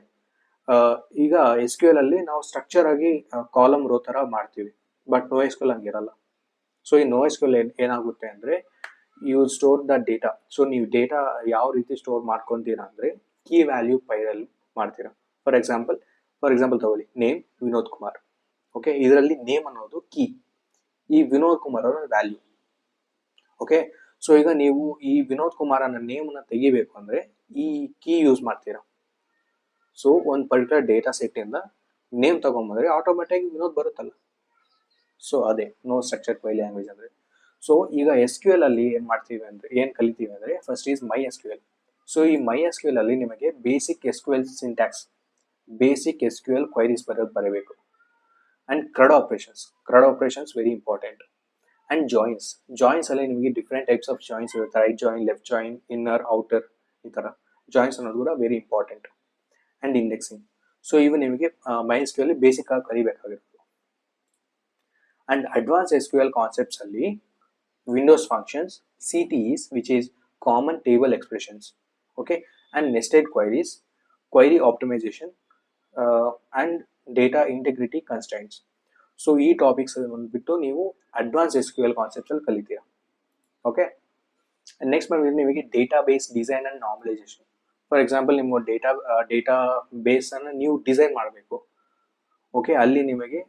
ಈಗ SQL ಅಲ್ಲಿ ನಾವು ಸ್ಟ್ರಕ್ಚರ್ ಆಗಿ ಕಾಲಮ್ ರೋ ತರ ಮಾಡ್ತೀವಿ, ಬಟ್ NoSQL ಹಂಗಿರಲ್ಲ. ಸೊ ಈ NoSQL ಏನಾಗುತ್ತೆ ಅಂದ್ರೆ you store the data. So ನೀವು ಡೇಟಾ ಯಾವ ರೀತಿ ಸ್ಟೋರ್ ಮಾಡ್ಕೊಂತೀರಾ ಅಂದ್ರೆ ಕೀ ವ್ಯಾಲ್ಯೂ ಪೈರಲ್ಲಿ ಮಾಡ್ತೀರಾ. ಫಾರ್ ಎಕ್ಸಾಂಪಲ್ ತಗೊಳ್ಳಿ, ನೇಮ್ ವಿನೋದ್ ಕುಮಾರ್. ಓಕೆ, ಇದರಲ್ಲಿ ನೇಮ್ ಅನ್ನೋದು ಕೀ, ಈ ವಿನೋದ್ ಕುಮಾರ್ ಅವರ ವ್ಯಾಲ್ಯೂ. ಓಕೆ, ಸೊ ಈಗ ನೀವು ಈ ವಿನೋದ್ ಕುಮಾರ್ ಅನ್ನೋ ನೇಮ್ ಅನ್ನ ತೆಗಿಬೇಕು ಅಂದ್ರೆ ಈ ಕೀ ಯೂಸ್ ಮಾಡ್ತೀರಾ. ಸೊ ಒಂದು ಪರ್ಟಿಕ್ಯುಲರ್ ಡೇಟಾ ಸೆಟ್ ಇಂದ ನೇಮ್ ತಗೊಂಡ್ಬಂದ್ರೆ ಆಟೋಮೆಟಿಕ್ ವಿನೋದ್ ಬರುತ್ತಲ್ಲ. ಸೊ ಅದೇ ನೋ ಸ್ಟ್ರಕ್ಚರ್ ಕ್ವೈರಿ ಲ್ಯಾಂಗ್ವೇಜ್ ಅಂದ್ರೆ. ಸೊ ಈಗ SQL ಅಲ್ಲಿ ಏನ್ ಕಲಿತೀವಿ ಅಂದ್ರೆ ಫಸ್ಟ್ ಈಸ್ MySQL. ಸೊ ಈ MySQL ಅಲ್ಲಿ ನಿಮಗೆ basic SQL syntax, basic SQL queries ಬರಬೇಕು. And CRUD operations very important. And joins ಅಲ್ಲಿ ನಿಮಗೆ ಡಿಫ್ರೆಂಟ್ ಟೈಪ್ಸ್ ಆಫ್ ಜಾಯಿನ್ಸ್ ಇರುತ್ತೆ, right join, left join, inner, outer, ಈ ತರ ಜಾಯಿನ್ಸ್ ಅನ್ನೋದು ಕೂಡ very important. And indexing. So ಇವು ನಿಮಗೆ MySQL ಬೇಸಿಕ್ ಆಗಿ ಕಲಿಬೇಕಾಗಿರುತ್ತೆ. ಅಂಡ್ ಅಡ್ವಾನ್ಸ್ SQL ಕಾನ್ಸೆಪ್ಟ್ಸ್ ಅಲ್ಲಿ Windows functions, CTEs which is common table expressions, okay, and nested queries, query optimization, and data integrity constraints. So ಈ ಟಾಪಿಕ್ಸ್ ಬಂದ್ಬಿಟ್ಟು ನೀವು ಅಡ್ವಾನ್ಸ್ SQL ಕಾನ್ಸೆಪ್ಟ್ಸ್ ಅಲ್ಲಿ ಕಲಿತೀರಾ. ಓಕೆ, ನೆಕ್ಸ್ಟ್ ಬಂದ್ಬಿಟ್ಟು ನಿಮಗೆ data base design and normalisation. For example ನಿಮ್ಮ ಡೇಟಾ ಬೇಸ್ ಅನ್ನು ನೀವು ಡಿಸೈನ್ ಮಾಡಬೇಕು. ಓಕೆ, ಅಲ್ಲಿ ನಿಮಗೆ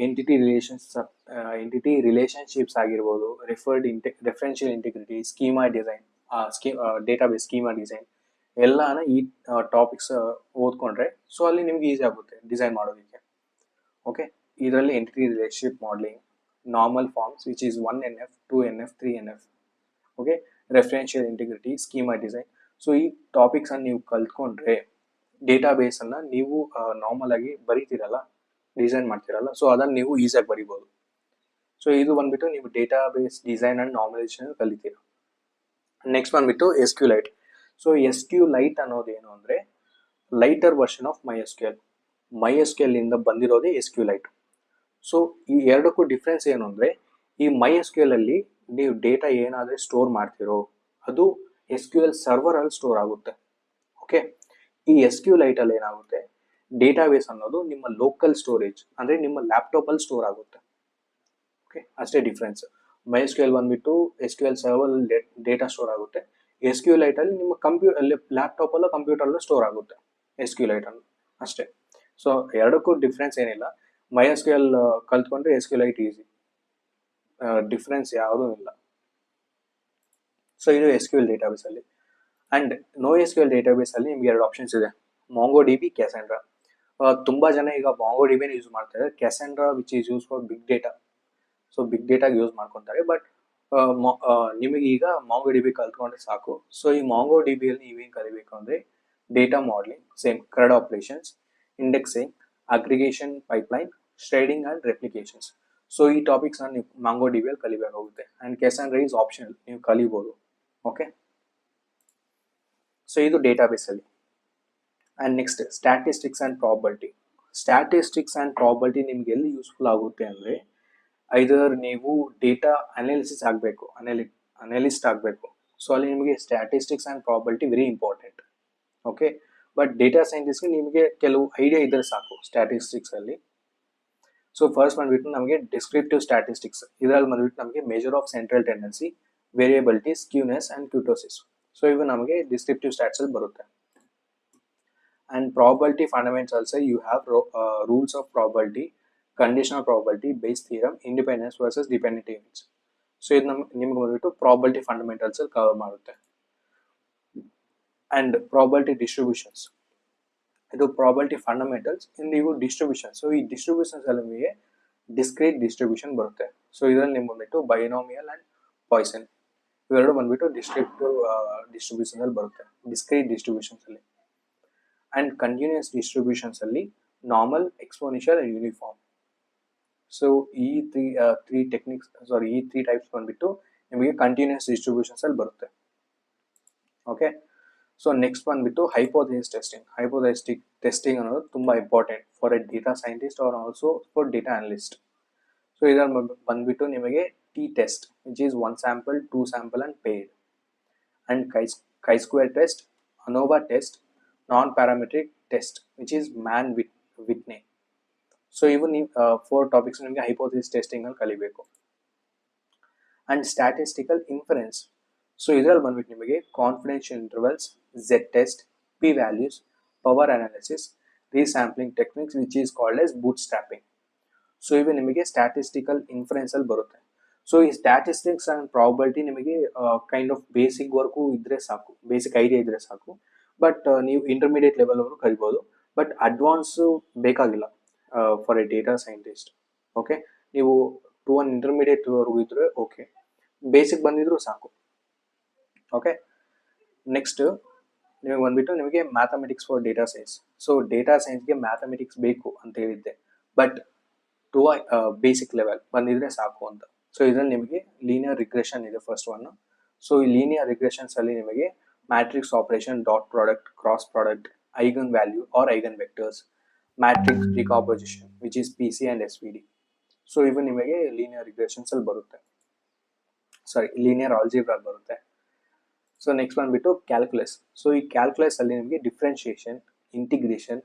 ಎಂಟಿಟಿ ರಿಲೇಶನ್ಶಿಪ್ಸ್ ಆಗಿರ್ಬೋದು, referential integrity, schema design, database schema design ಎಲ್ಲಾನ ಈ ಟಾಪಿಕ್ಸ್ ಓದ್ಕೊಂಡ್ರೆ ಸೊ ಅಲ್ಲಿ ನಿಮ್ಗೆ ಈಸಿ ಆಗುತ್ತೆ ಡಿಸೈನ್ ಮಾಡೋದಕ್ಕೆ. ಓಕೆ, ಇದರಲ್ಲಿ entity relationship modelling, normal forms which is 1NF, 2NF, 3NF, okay, referential integrity, schema design. So ಈ ಟಾಪಿಕ್ಸ್ ಅನ್ನು ನೀವು ಕಲ್ತ್ಕೊಂಡ್ರೆ ಡೇಟಾಬೇಸ್ ಅನ್ನ ನೀವು ನಾರ್ಮಲ್ ಆಗಿ ಬರೀತಿರಲ್ಲ, ಡಿಸೈನ್ ಮಾಡ್ತಿರಲ್ಲ, ಸೊ ಅದನ್ನ ನೀವು ಈಸಿಯಾಗಿ ಬರಿಬೋದು. ಸೊ ಇದು ಬಂದ್ಬಿಟ್ಟು ನೀವು ಡೇಟಾಬೇಸ್ ಡಿಸೈನ್ ಅಂಡ್ ನಾರ್ಮಲೈಸೇಷನ್ ಕಲಿತೀರ. ನೆಕ್ಸ್ಟ್ ಬಂದ್ಬಿಟ್ಟು SQLite. ಸೊ SQLite ಅನ್ನೋದೇನು ಅಂದ್ರೆ ಲೈಟರ್ ವರ್ಷನ್ ಆಫ್ MySQL ಇಂದ ಬಂದಿರೋದೇ SQLite. ಸೊ ಈ ಎರಡಕ್ಕೂ ಡಿಫ್ರೆನ್ಸ್ ಏನು ಅಂದ್ರೆ ಈ MySQL ಅಲ್ಲಿ ನೀವು ಡೇಟಾ ಏನಾದ್ರೆ ಸ್ಟೋರ್ ಮಾಡ್ತಿರೋ ಅದು SQL ಸರ್ವರ್ ಅಲ್ಲಿ ಸ್ಟೋರ್ ಆಗುತ್ತೆ. ಓಕೆ, ಈ SQLite ಅಲ್ಲಿ ಏನಾಗುತ್ತೆ, ಡೇಟಾಬೇಸ್ ಅನ್ನೋದು ನಿಮ್ಮ ಲೋಕಲ್ ಸ್ಟೋರೇಜ್ ಅಂದ್ರೆ ನಿಮ್ಮ ಲ್ಯಾಪ್ಟಾಪ್ ಅಲ್ಲಿ ಸ್ಟೋರ್ ಆಗುತ್ತೆ. ಓಕೆ, ಅಷ್ಟೇ ಡಿಫ್ರೆನ್ಸ್. MySQL ಬಂದ್ಬಿಟ್ಟು SQL ಸರ್ವರ್ ಡೇಟಾ ಸ್ಟೋರ್ ಆಗುತ್ತೆ, SQLite ಅಲ್ಲಿ ನಿಮ್ಮ ಲ್ಯಾಪ್ಟಾಪ್ ಅಲ್ಲ ಕಂಪ್ಯೂಟರ್ ಅಲ್ಲ ಸ್ಟೋರ್ ಆಗುತ್ತೆ. ಎಸ್ ಕ್ಯೂ ಲೈಟ್ ಅಷ್ಟೇ. ಸೊ ಎರಡಕ್ಕೂ ಡಿಫ್ರೆನ್ಸ್ ಏನಿಲ್ಲ. ಮೈ ಎಸ್ ಕ್ಯೂ ಎಲ್ ಕಲ್ತ್ಕೊಂಡ್ರೆ S Q lite easy, difference ಯಾವುದೂ ಇಲ್ಲ. ಸೊ ಇದು ಎಸ್ ಕ್ಯೂ ಎಲ್ ಡೇಟಾಬೇಸ್ ಅಲ್ಲಿ. And no S Q L database ಅಲ್ಲಿ ನಿಮ್ಗೆ ಎರಡು ಆಪ್ಷನ್ಸ್ ಇದೆ, ಮಾಂಗೋ ಡಿ ಬಿ, ಕ್ಯಾಸೆಂಡ್ರಾ. ತುಂಬಾ ಜನ ಈಗ ಮಾಂಗೋ ಡಿ ಬಿನ ಯೂಸ್ ಮಾಡ್ತಾರೆ, Cassandra which is use for big data. So big ಡೇಟಾಗೆ ಯೂಸ್ ಮಾಡ್ಕೊತಾರೆ. ಬಟ್ ನಿಮಗೆ ಈಗ ಮಾಂಗೋ ಡಿ ಬಿ ಕಲ್ತ್ಕೊಂಡ್ರೆ ಸಾಕು. ಸೊ ಈ ಮಾಂಗೋ ಡಿ ಬಿ ಅಲ್ಲಿ ನೀವೇನು ಕಲಿಬೇಕು ಅಂದ್ರೆ data modelling, same CRUD operations, indexing, aggregation pipeline, striding and replications. So ಈ ಟಾಪಿಕ್ಸ್ ನೀವು ಮಾಂಗೋ ಡಿ ಬಿ ಅಲ್ಲಿ ಕಲಿಬೇಕಾಗುತ್ತೆ. ಅಂಡ್ ಕ್ಯಾಸೆಂಡ್ರಾ ಈಸ್ ಆಪ್ಷನಲ್, ನೀವು ಕಲಿಬಹುದು. ಓಕೆ, ಸೊ ಇದು ಡೇಟಾಬೇಸ್ ಅಲ್ಲಿ. And next statistics and probability. Statistics and probability ನಿಮ್ಗೆ ಎಲ್ಲಿ ಯೂಸ್ಫುಲ್ ಆಗುತ್ತೆ ಅಂದ್ರೆ ಐದರ್ ನೀವು ಡೇಟಾ ಅನಾಲಿಸಿಸ್ ಆಗಬೇಕು, ಅನಾಲಿಸ್ಟ್ ಆಗಬೇಕು. ಸೊ ಅಲ್ಲಿ ನಿಮಗೆ statistics and probability very important. Okay, but data ಸೈಂಟಿಸ್ಟ್ಗೆ ನಿಮಗೆ ಕೆಲವು ಐಡಿಯಾ ಇದ್ರೆ ಸಾಕು ಸ್ಟ್ಯಾಟಿಸ್ಟಿಕ್ಸ್ ಅಲ್ಲಿ. ಸೊ ಫಸ್ಟ್ ಬಂದ್ಬಿಟ್ಟು ನಮಗೆ ಡಿಸ್ಕ್ರಿಪ್ಟಿವ್ ಸ್ಟ್ಯಾಟಿಸ್ಟಿಕ್ಸ್, ಇದರಲ್ಲಿ ಬಂದ್ಬಿಟ್ಟು ನಮಗೆ measure of central tendency, variability, skewness and kurtosis. So ಇವು ನಮಗೆ ಡಿಸ್ಕ್ರಿಪ್ಟಿವ್ ಸ್ಟ್ಯಾಟ್ಸ್ ಅಲ್ಲಿ ಬರುತ್ತೆ. And probability fundamentals, you have rules of probability, conditional probability, Bayes theorem, independence versus dependent events. So ಇದು ನಿಮ್ಗೆ ಬಂದ್ಬಿಟ್ಟು ಪ್ರಾಬಬಿಲಿಟಿ ಫಂಡಮೆಂಟಲ್ಸ್ ಅಲ್ಲಿ ಕವರ್ ಮಾಡುತ್ತೆ. ಅಂಡ್ ಪ್ರಾಬಬಿಲಿಟಿ ಡಿಸ್ಟ್ರಿಬ್ಯೂಷನ್ಸ್, ಇದು ಪ್ರಾಬಬಿಲಿಟಿ ಫಂಡಮೆಂಟಲ್ಸ್ ಇನ್ ಇವು ಡಿಸ್ಟ್ರಿಬ್ಯೂಷನ್. ಸೊ ಈ ಡಿಸ್ಟ್ರಿಬ್ಯೂಷನ್ಸ್ ಅಲ್ಲಿ ನಿಮಗೆ ಡಿಸ್ಕ್ರೀಟ್ ಡಿಸ್ಟ್ರಿಬ್ಯೂಷನ್ ಬರುತ್ತೆ. ಸೊ ಇದರಲ್ಲಿ ನಿಮ್ಗೆ ಬಂದ್ಬಿಟ್ಟು ಬೈನೋಮಿಯಲ್ ಅಂಡ್ ಪಾಯ್ಸನ್ ಇವೆರಡು ಬಂದ್ಬಿಟ್ಟು ಡಿಸ್ಕ್ರಿಪ್ಟಿವ್ ಡಿಸ್ಟ್ರಿಬ್ಯೂಷನ್ ಅಲ್ಲಿ ಬರುತ್ತೆ, ಡಿಸ್ಕ್ರೀಟ್ ಡಿಸ್ಟ್ರಿಬ್ಯೂಷನ್ಸ್ ಅಲ್ಲಿ. ಅಂಡ್ ಕಂಟಿನ್ಯೂಸ್ ಡಿಸ್ಟ್ರಿಬ್ಯೂಷನ್ಸ್ ಅಲ್ಲಿ normal, exponential and uniform. So ಈ ತ್ರೀ ಟೈಪ್ಸ್ ಬಂದ್ಬಿಟ್ಟು ನಿಮಗೆ ಕಂಟಿನ್ಯೂಸ್ ಡಿಸ್ಟ್ರಿಬ್ಯೂಷನ್ಸ್ ಅಲ್ಲಿ ಬರುತ್ತೆ. ಓಕೆ, ಸೊ ನೆಕ್ಸ್ಟ್ ಬಂದ್ಬಿಟ್ಟು ಹೈಪೋಥೆಸಿಸ್ ಟೆಸ್ಟಿಂಗ್. ಹೈಪೋಥೆಸಿಸ್ ಟೆಸ್ಟಿಂಗ್ ಅನ್ನೋದು ತುಂಬಾ important for A data scientist are also for data analyst. So ಇದರಲ್ಲಿ ಬಂದ್ಬಿಟ್ಟು ನಿಮಗೆ T test which is 1 sample, 2 sample and paid. And chi-square test, ANOVA test, non-parametric test which is man-Whitney. So ಇವು ನೀವು 4 ಟಾಪಿಕ್ಸ್ ನಿಮಗೆ ಹೈಪೋಥೆಸಿಸ್ ಟೆಸ್ಟಿಂಗ್ ಅಲ್ಲಿ ಕಲಿಬೇಕು. ಅಂಡ್ ಸ್ಟ್ಯಾಟಿಸ್ಟಿಕಲ್ ಇನ್ಫರೆನ್ಸ್, ಸೊ ಇದರಲ್ಲಿ ಬಂದ್ಬಿಟ್ಟು ನಿಮಗೆ confidential intervals, Z test, P values, power analysis, resampling techniques which is called as bootstrapping. So ಇವು ನಿಮಗೆ ಸ್ಟ್ಯಾಟಿಸ್ಟಿಕಲ್ ಇನ್ಫರೆನ್ಸ್ ಅಲ್ಲಿ ಬರುತ್ತೆ. ಸೊ ಈ ಸ್ಟ್ಯಾಟಿಸ್ಟಿಕ್ಸ್ ಅಂಡ್ ಪ್ರಾಬಬಿಲಿಟಿ ನಿಮಗೆ ಕೈಂಡ್ ಆಫ್ ಬೇಸಿಕ್ ವರ್ಕು ಇದ್ರೆ ಸಾಕು, ಬೇಸಿಕ್ ಐಡಿಯಾ ಇದ್ರೆ ಸಾಕು. ಬಟ್ ನೀವು ಇಂಟರ್ಮೀಡಿಯೇಟ್ ಲೆವೆಲ್ ಅವರು ಕಲಿಬಹುದು, ಬಟ್ ಅಡ್ವಾನ್ಸ್ ಬೇಕಾಗಿಲ್ಲ for A data scientist. Okay, ನೀವು ಟು ಒನ್ ಇಂಟರ್ಮೀಡಿಯೇಟ್ ವರೆಗೂ ಇದ್ರೆ ಓಕೆ, ಬೇಸಿಕ್ ಬಂದಿದ್ರು ಸಾಕು. ಓಕೆ, ನೆಕ್ಸ್ಟ್ ನಿಮಗೆ ಬಂದ್ಬಿಟ್ಟು ನಿಮಗೆ mathematics for data science. So data ಸೈನ್ಸ್ಗೆ ಮ್ಯಾಥಮೆಟಿಕ್ಸ್ ಬೇಕು ಅಂತ ಹೇಳಿದ್ದೆ, ಬಟ್ ಟು ಬೇಸಿಕ್ ಲೆವೆಲ್ ಬಂದಿದ್ರೆ ಸಾಕು ಅಂತ. ಸೊ ಇದರಲ್ಲಿ ನಿಮಗೆ ಲೀನಿಯರ್ ರಿಗ್ರೆಷನ್ ಇದೆ ಫಸ್ಟ್ ಒನ್. ಸೊ ಈ ಲೀನಿಯರ್ ರಿಗ್ರೆಷನ್ಸ್ ಅಲ್ಲಿ ನಿಮಗೆ matrix operation, dot product, cross product, eigen value or eigen vectors, matrix decomposition which is PC and SVD. So ಇವು ನಿಮಗೆ ಲೀನಿಯರ್ ರಿಗ್ರೆಷನ್ಸ್ ಅಲ್ಲಿ ಬರುತ್ತೆ, ಲೀನಿಯರ್ ಆಲ್ಜಿಬ್ರಾ ಅಲ್ಲಿ ಬರುತ್ತೆ. ಸೊ ನೆಕ್ಸ್ಟ್ ಬಂದ್ಬಿಟ್ಟು ಕ್ಯಾಲ್ಕುಲಸ್. ಸೊ ಈ ಕ್ಯಾಲ್ಕುಲಸ್ ಅಲ್ಲಿ ನಿಮಗೆ differentiation, integration,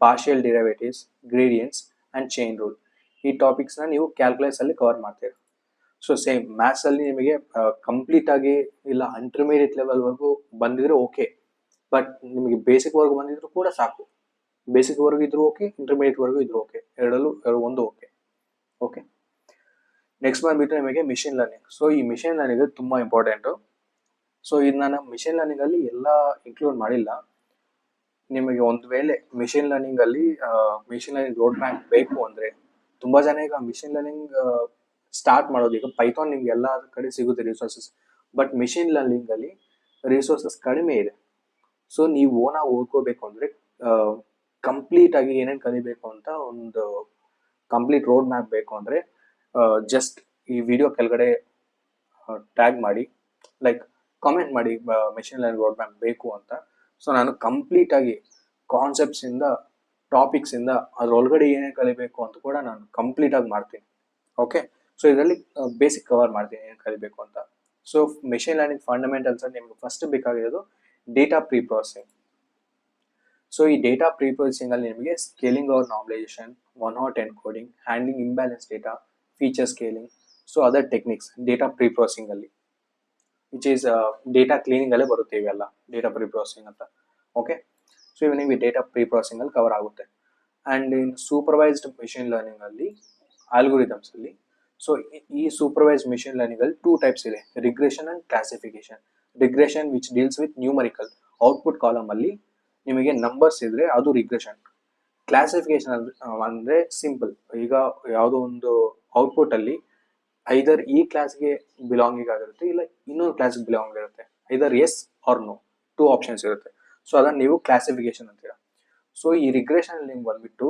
partial derivatives, gradients and chain rule, ಈ ಟಾಪಿಕ್ಸ್ ನ ನೀವು ಕ್ಯಾಲ್ಕುಲಸ್ ಅಲ್ಲಿ ಕವರ್ ಮಾಡ್ತೀರಾ. ಸೊ ಸೇಮ್ ಮ್ಯಾಥ್ಸ್ ಅಲ್ಲಿ ನಿಮಗೆ ಕಂಪ್ಲೀಟ್ ಆಗಿ ಇಲ್ಲ ಇಂಟರ್ಮೀಡಿಯೇಟ್ ಲೆವೆಲ್ ವರ್ಗು ಬಂದಿದ್ರೆ ಓಕೆ, ಬಟ್ ನಿಮಗೆ ಬೇಸಿಕ್ ವರ್ಗು ಬಂದಿದ್ರು ಕೂಡ ಸಾಕು. ಬೇಸಿಕ್ ವರ್ಗು ಇದ್ರು ಓಕೆ, ಇಂಟರ್ಮೀಡಿಯೇಟ್ ವರ್ಗು ಇದ್ರು ಓಕೆ, ಎರಡಲ್ಲೂ ಒಂದು ಓಕೆ. ಓಕೆ, ನೆಕ್ಸ್ಟ್ ಬಂದ್ಬಿಟ್ಟು ನಿಮಗೆ ಮಿಷಿನ್ ಲರ್ನಿಂಗ್. ಸೊ ಈ ಮಿಷಿನ್ ಲರ್ನಿಂಗ್ ತುಂಬಾ ಇಂಪಾರ್ಟೆಂಟು. ಸೊ ಇದು ನಾನು ಮಿಷಿನ್ ಲರ್ನಿಂಗ್ ಅಲ್ಲಿ ಎಲ್ಲ ಇನ್ಕ್ಲೂಡ್ ಮಾಡಿಲ್ಲ. ನಿಮಗೆ ಒಂದು ವೇಳೆ ಮಿಷಿನ್ ಲರ್ನಿಂಗ್ ಅಲ್ಲಿ ಮಿಷಿನ್ ಲರ್ನಿಂಗ್ ರೋಡ್ ಮ್ಯಾಪ್ ಬೇಕು ಅಂದ್ರೆ, ತುಂಬಾ ಜನ ಈಗ ಮಿಷಿನ್ ಲರ್ನಿಂಗ್ ಸ್ಟಾರ್ಟ್ ಮಾಡೋದು, ಈಗ ಪೈಥಾನ್ ನಿಮ್ಗೆ ಎಲ್ಲ ಕಡೆ ಸಿಗುತ್ತೆ ರಿಸೋರ್ಸಸ್, ಬಟ್ ಮಿಷಿನ್ ಲರ್ನಿಂಗ್ ಅಲ್ಲಿ ರಿಸೋರ್ಸಸ್ ಕಡಿಮೆ ಇದೆ. ಸೊ ನೀವು ಓನಾಗಿ ಓದ್ಕೋಬೇಕು ಅಂದ್ರೆ ಕಂಪ್ಲೀಟ್ ಆಗಿ ಏನೇನು ಕಲಿಬೇಕು ಅಂತ ಒಂದು ಕಂಪ್ಲೀಟ್ ರೋಡ್ ಮ್ಯಾಪ್ ಬೇಕು ಅಂದ್ರೆ ಜಸ್ಟ್ ಈ ವಿಡಿಯೋ ಕೆಳಗಡೆ ಟ್ಯಾಗ್ ಮಾಡಿ, ಲೈಕ್ ಕಾಮೆಂಟ್ ಮಾಡಿ ಮಿಷಿನ್ ಲರ್ನಿಂಗ್ ರೋಡ್ ಮ್ಯಾಪ್ ಬೇಕು ಅಂತ. ಸೊ ನಾನು ಕಂಪ್ಲೀಟ್ ಆಗಿ ಕಾನ್ಸೆಪ್ಟ್ಸ್ ಇಂದ, ಟಾಪಿಕ್ಸ್ ಇಂದ ಅದ್ರೊಳಗಡೆ ಏನೇನು ಕಲಿಬೇಕು ಅಂತ ಕೂಡ ನಾನು ಕಂಪ್ಲೀಟ್ ಆಗಿ ಮಾಡ್ತೀನಿ. ಓಕೆ, ಸೊ ಇದರಲ್ಲಿ ಬೇಸಿಕ್ ಕವರ್ ಮಾಡ್ತೀನಿ ಏನು ಕಲಿಬೇಕು ಅಂತ. ಸೊ ಮೆಷಿನ್ ಲರ್ನಿಂಗ್ ಫಂಡಮೆಂಟಲ್ಸ್ ಅಲ್ಲಿ ನಿಮ್ಗೆ ಫಸ್ಟ್ ಬೇಕಾಗಿರೋದು ಡೇಟಾ ಪ್ರೀ ಪ್ರೊಸೆಸಿಂಗ್. ಸೊ ಈ ಡೇಟಾ ಪ್ರೀ ಪ್ರೊಸೆಸಿಂಗ್ ಅಲ್ಲಿ ನಿಮಗೆ scaling or normalisation, 1-hot encoding, handling imbalance data, feature scaling, so other techniques data pre processing ಅಲ್ಲಿ, ವಿಚ್ ಈಸ್ ಡೇಟಾ ಕ್ಲೀನಿಂಗ್ ಅಲ್ಲೇ ಬರುತ್ತೆ ಇವೆಲ್ಲ ಡೇಟಾ ಪ್ರೀ ಪ್ರೊಸೆಸಿಂಗ್ ಅಂತ. ಓಕೆ, ಸೊ ಇವು ನಿಮಗೆ ಡೇಟಾ ಪ್ರೀ ಪ್ರಾಸೆಸಿಂಗ್ ಅಲ್ಲಿ ಕವರ್ ಆಗುತ್ತೆ. And in supervised machine learning ಅಲ್ಲಿ ಆಲ್ಗೋರಿದಮ್ಸ್ ಅಲ್ಲಿ, ಸೊ ಈ ಸೂಪರ್ವೈಸ್ಡ್ ಮೆಷಿನ್ ಲರ್ನಿಂಗ್ ಅಲ್ಲಿ 2 ಟೈಪ್ಸ್ ಇದೆ, regression and classification. Regression which deals with numerical output column ಅಲ್ಲಿ ನಿಮಗೆ ನಂಬರ್ಸ್ ಇದ್ರೆ ಅದು ರಿಗ್ರೆಷನ್. ಕ್ಲಾಸಿಫಿಕೇಶನ್ ಅಂದ್ರೆ ಸಿಂಪಲ್, ಈಗ ಯಾವುದೋ ಒಂದು ಔಟ್ಪುಟ್ ಅಲ್ಲಿ ಐದರ್ ಈ ಕ್ಲಾಸ್ಗೆ ಬಿಲಾಂಗಿಂಗ್ ಆಗಿರುತ್ತೆ, ಇಲ್ಲ ಇನ್ನೊಂದು ಕ್ಲಾಸ್ಗೆ ಬಿಲಾಂಗ್ ಇರುತ್ತೆ, either yes or no, 2 options ಇರುತ್ತೆ. ಸೊ ಅದನ್ನ ನೀವು ಕ್ಲಾಸಿಫಿಕೇಶನ್ ಅಂತೀರಾ. ಸೊ ಈ ರಿಗ್ರೆಷನ್ ಅಲ್ಲಿ ಬಂದ್ಬಿಟ್ಟು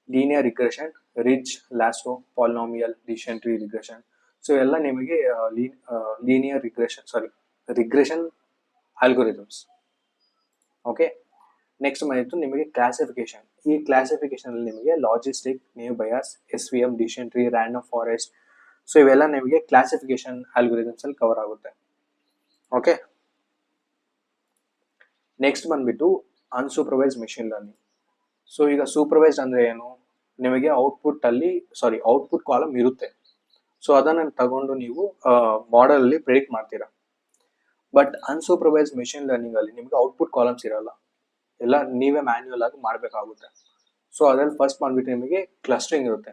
linear regression, ridge, lasso, polynomial, decision tree regression. So ಎಲ್ಲ ನಿಮಗೆ linear regression algorithms. Okay, next ಬಂದಿತ್ತು ನಿಮಗೆ ಕ್ಲಾಸಿಫಿಕೇಶನ್. ಈ ಕ್ಲಾಸಿಫಿಕೇಶನ್ ಅಲ್ಲಿ ನಿಮಗೆ logistic, naive Bayes, SVM, decision tree, random forest. So ಇವೆಲ್ಲ ನಿಮಗೆ ಕ್ಲಾಸಿಫಿಕೇಶನ್ ಆಲ್ಗೋರಿದಮ್ಸ್ ಅಲ್ಲಿ ಕವರ್ ಆಗುತ್ತೆ. ಓಕೆ, ನೆಕ್ಸ್ಟ್ ಬಂದ್ಬಿಟ್ಟು ಅನ್ಸೂಪರ್ವೈಸ್ಡ್ ಮೆಷಿನ್ ಲರ್ನಿಂಗ್. ಸೊ ಈಗ ಸೂಪರ್ವೈಸ್ಡ್ ಅಂದ್ರೆ ಏನು, ನಿಮಗೆ ಔಟ್ಪುಟ್ ಕಾಲಮ್ ಇರುತ್ತೆ. ಸೊ ಅದನ್ನ ತಗೊಂಡು ನೀವು ಮಾಡೆಲ್ ಅಲ್ಲಿ ಪ್ರೆಡಿಕ್ಟ್ ಮಾಡ್ತೀರಾ. ಬಟ್ ಅನ್ಸೂಪರ್ವೈಸ್ಡ್ ಮೆಷಿನ್ ಲರ್ನಿಂಗ್ ಅಲ್ಲಿ ನಿಮಗೆ ಔಟ್ಪುಟ್ ಕಾಲಮ್ಸ್ ಇರಲ್ಲ, ಎಲ್ಲ ನೀವೇ ಮ್ಯಾನ್ಯುಯಲ್ ಆಗಿ ಮಾಡಬೇಕಾಗುತ್ತೆ. ಸೊ ಅದ್ರಲ್ಲಿ ಫಸ್ಟ್ ಬಂದ್ಬಿಟ್ಟು ನಿಮಗೆ ಕ್ಲಸ್ಟರಿಂಗ್ ಇರುತ್ತೆ.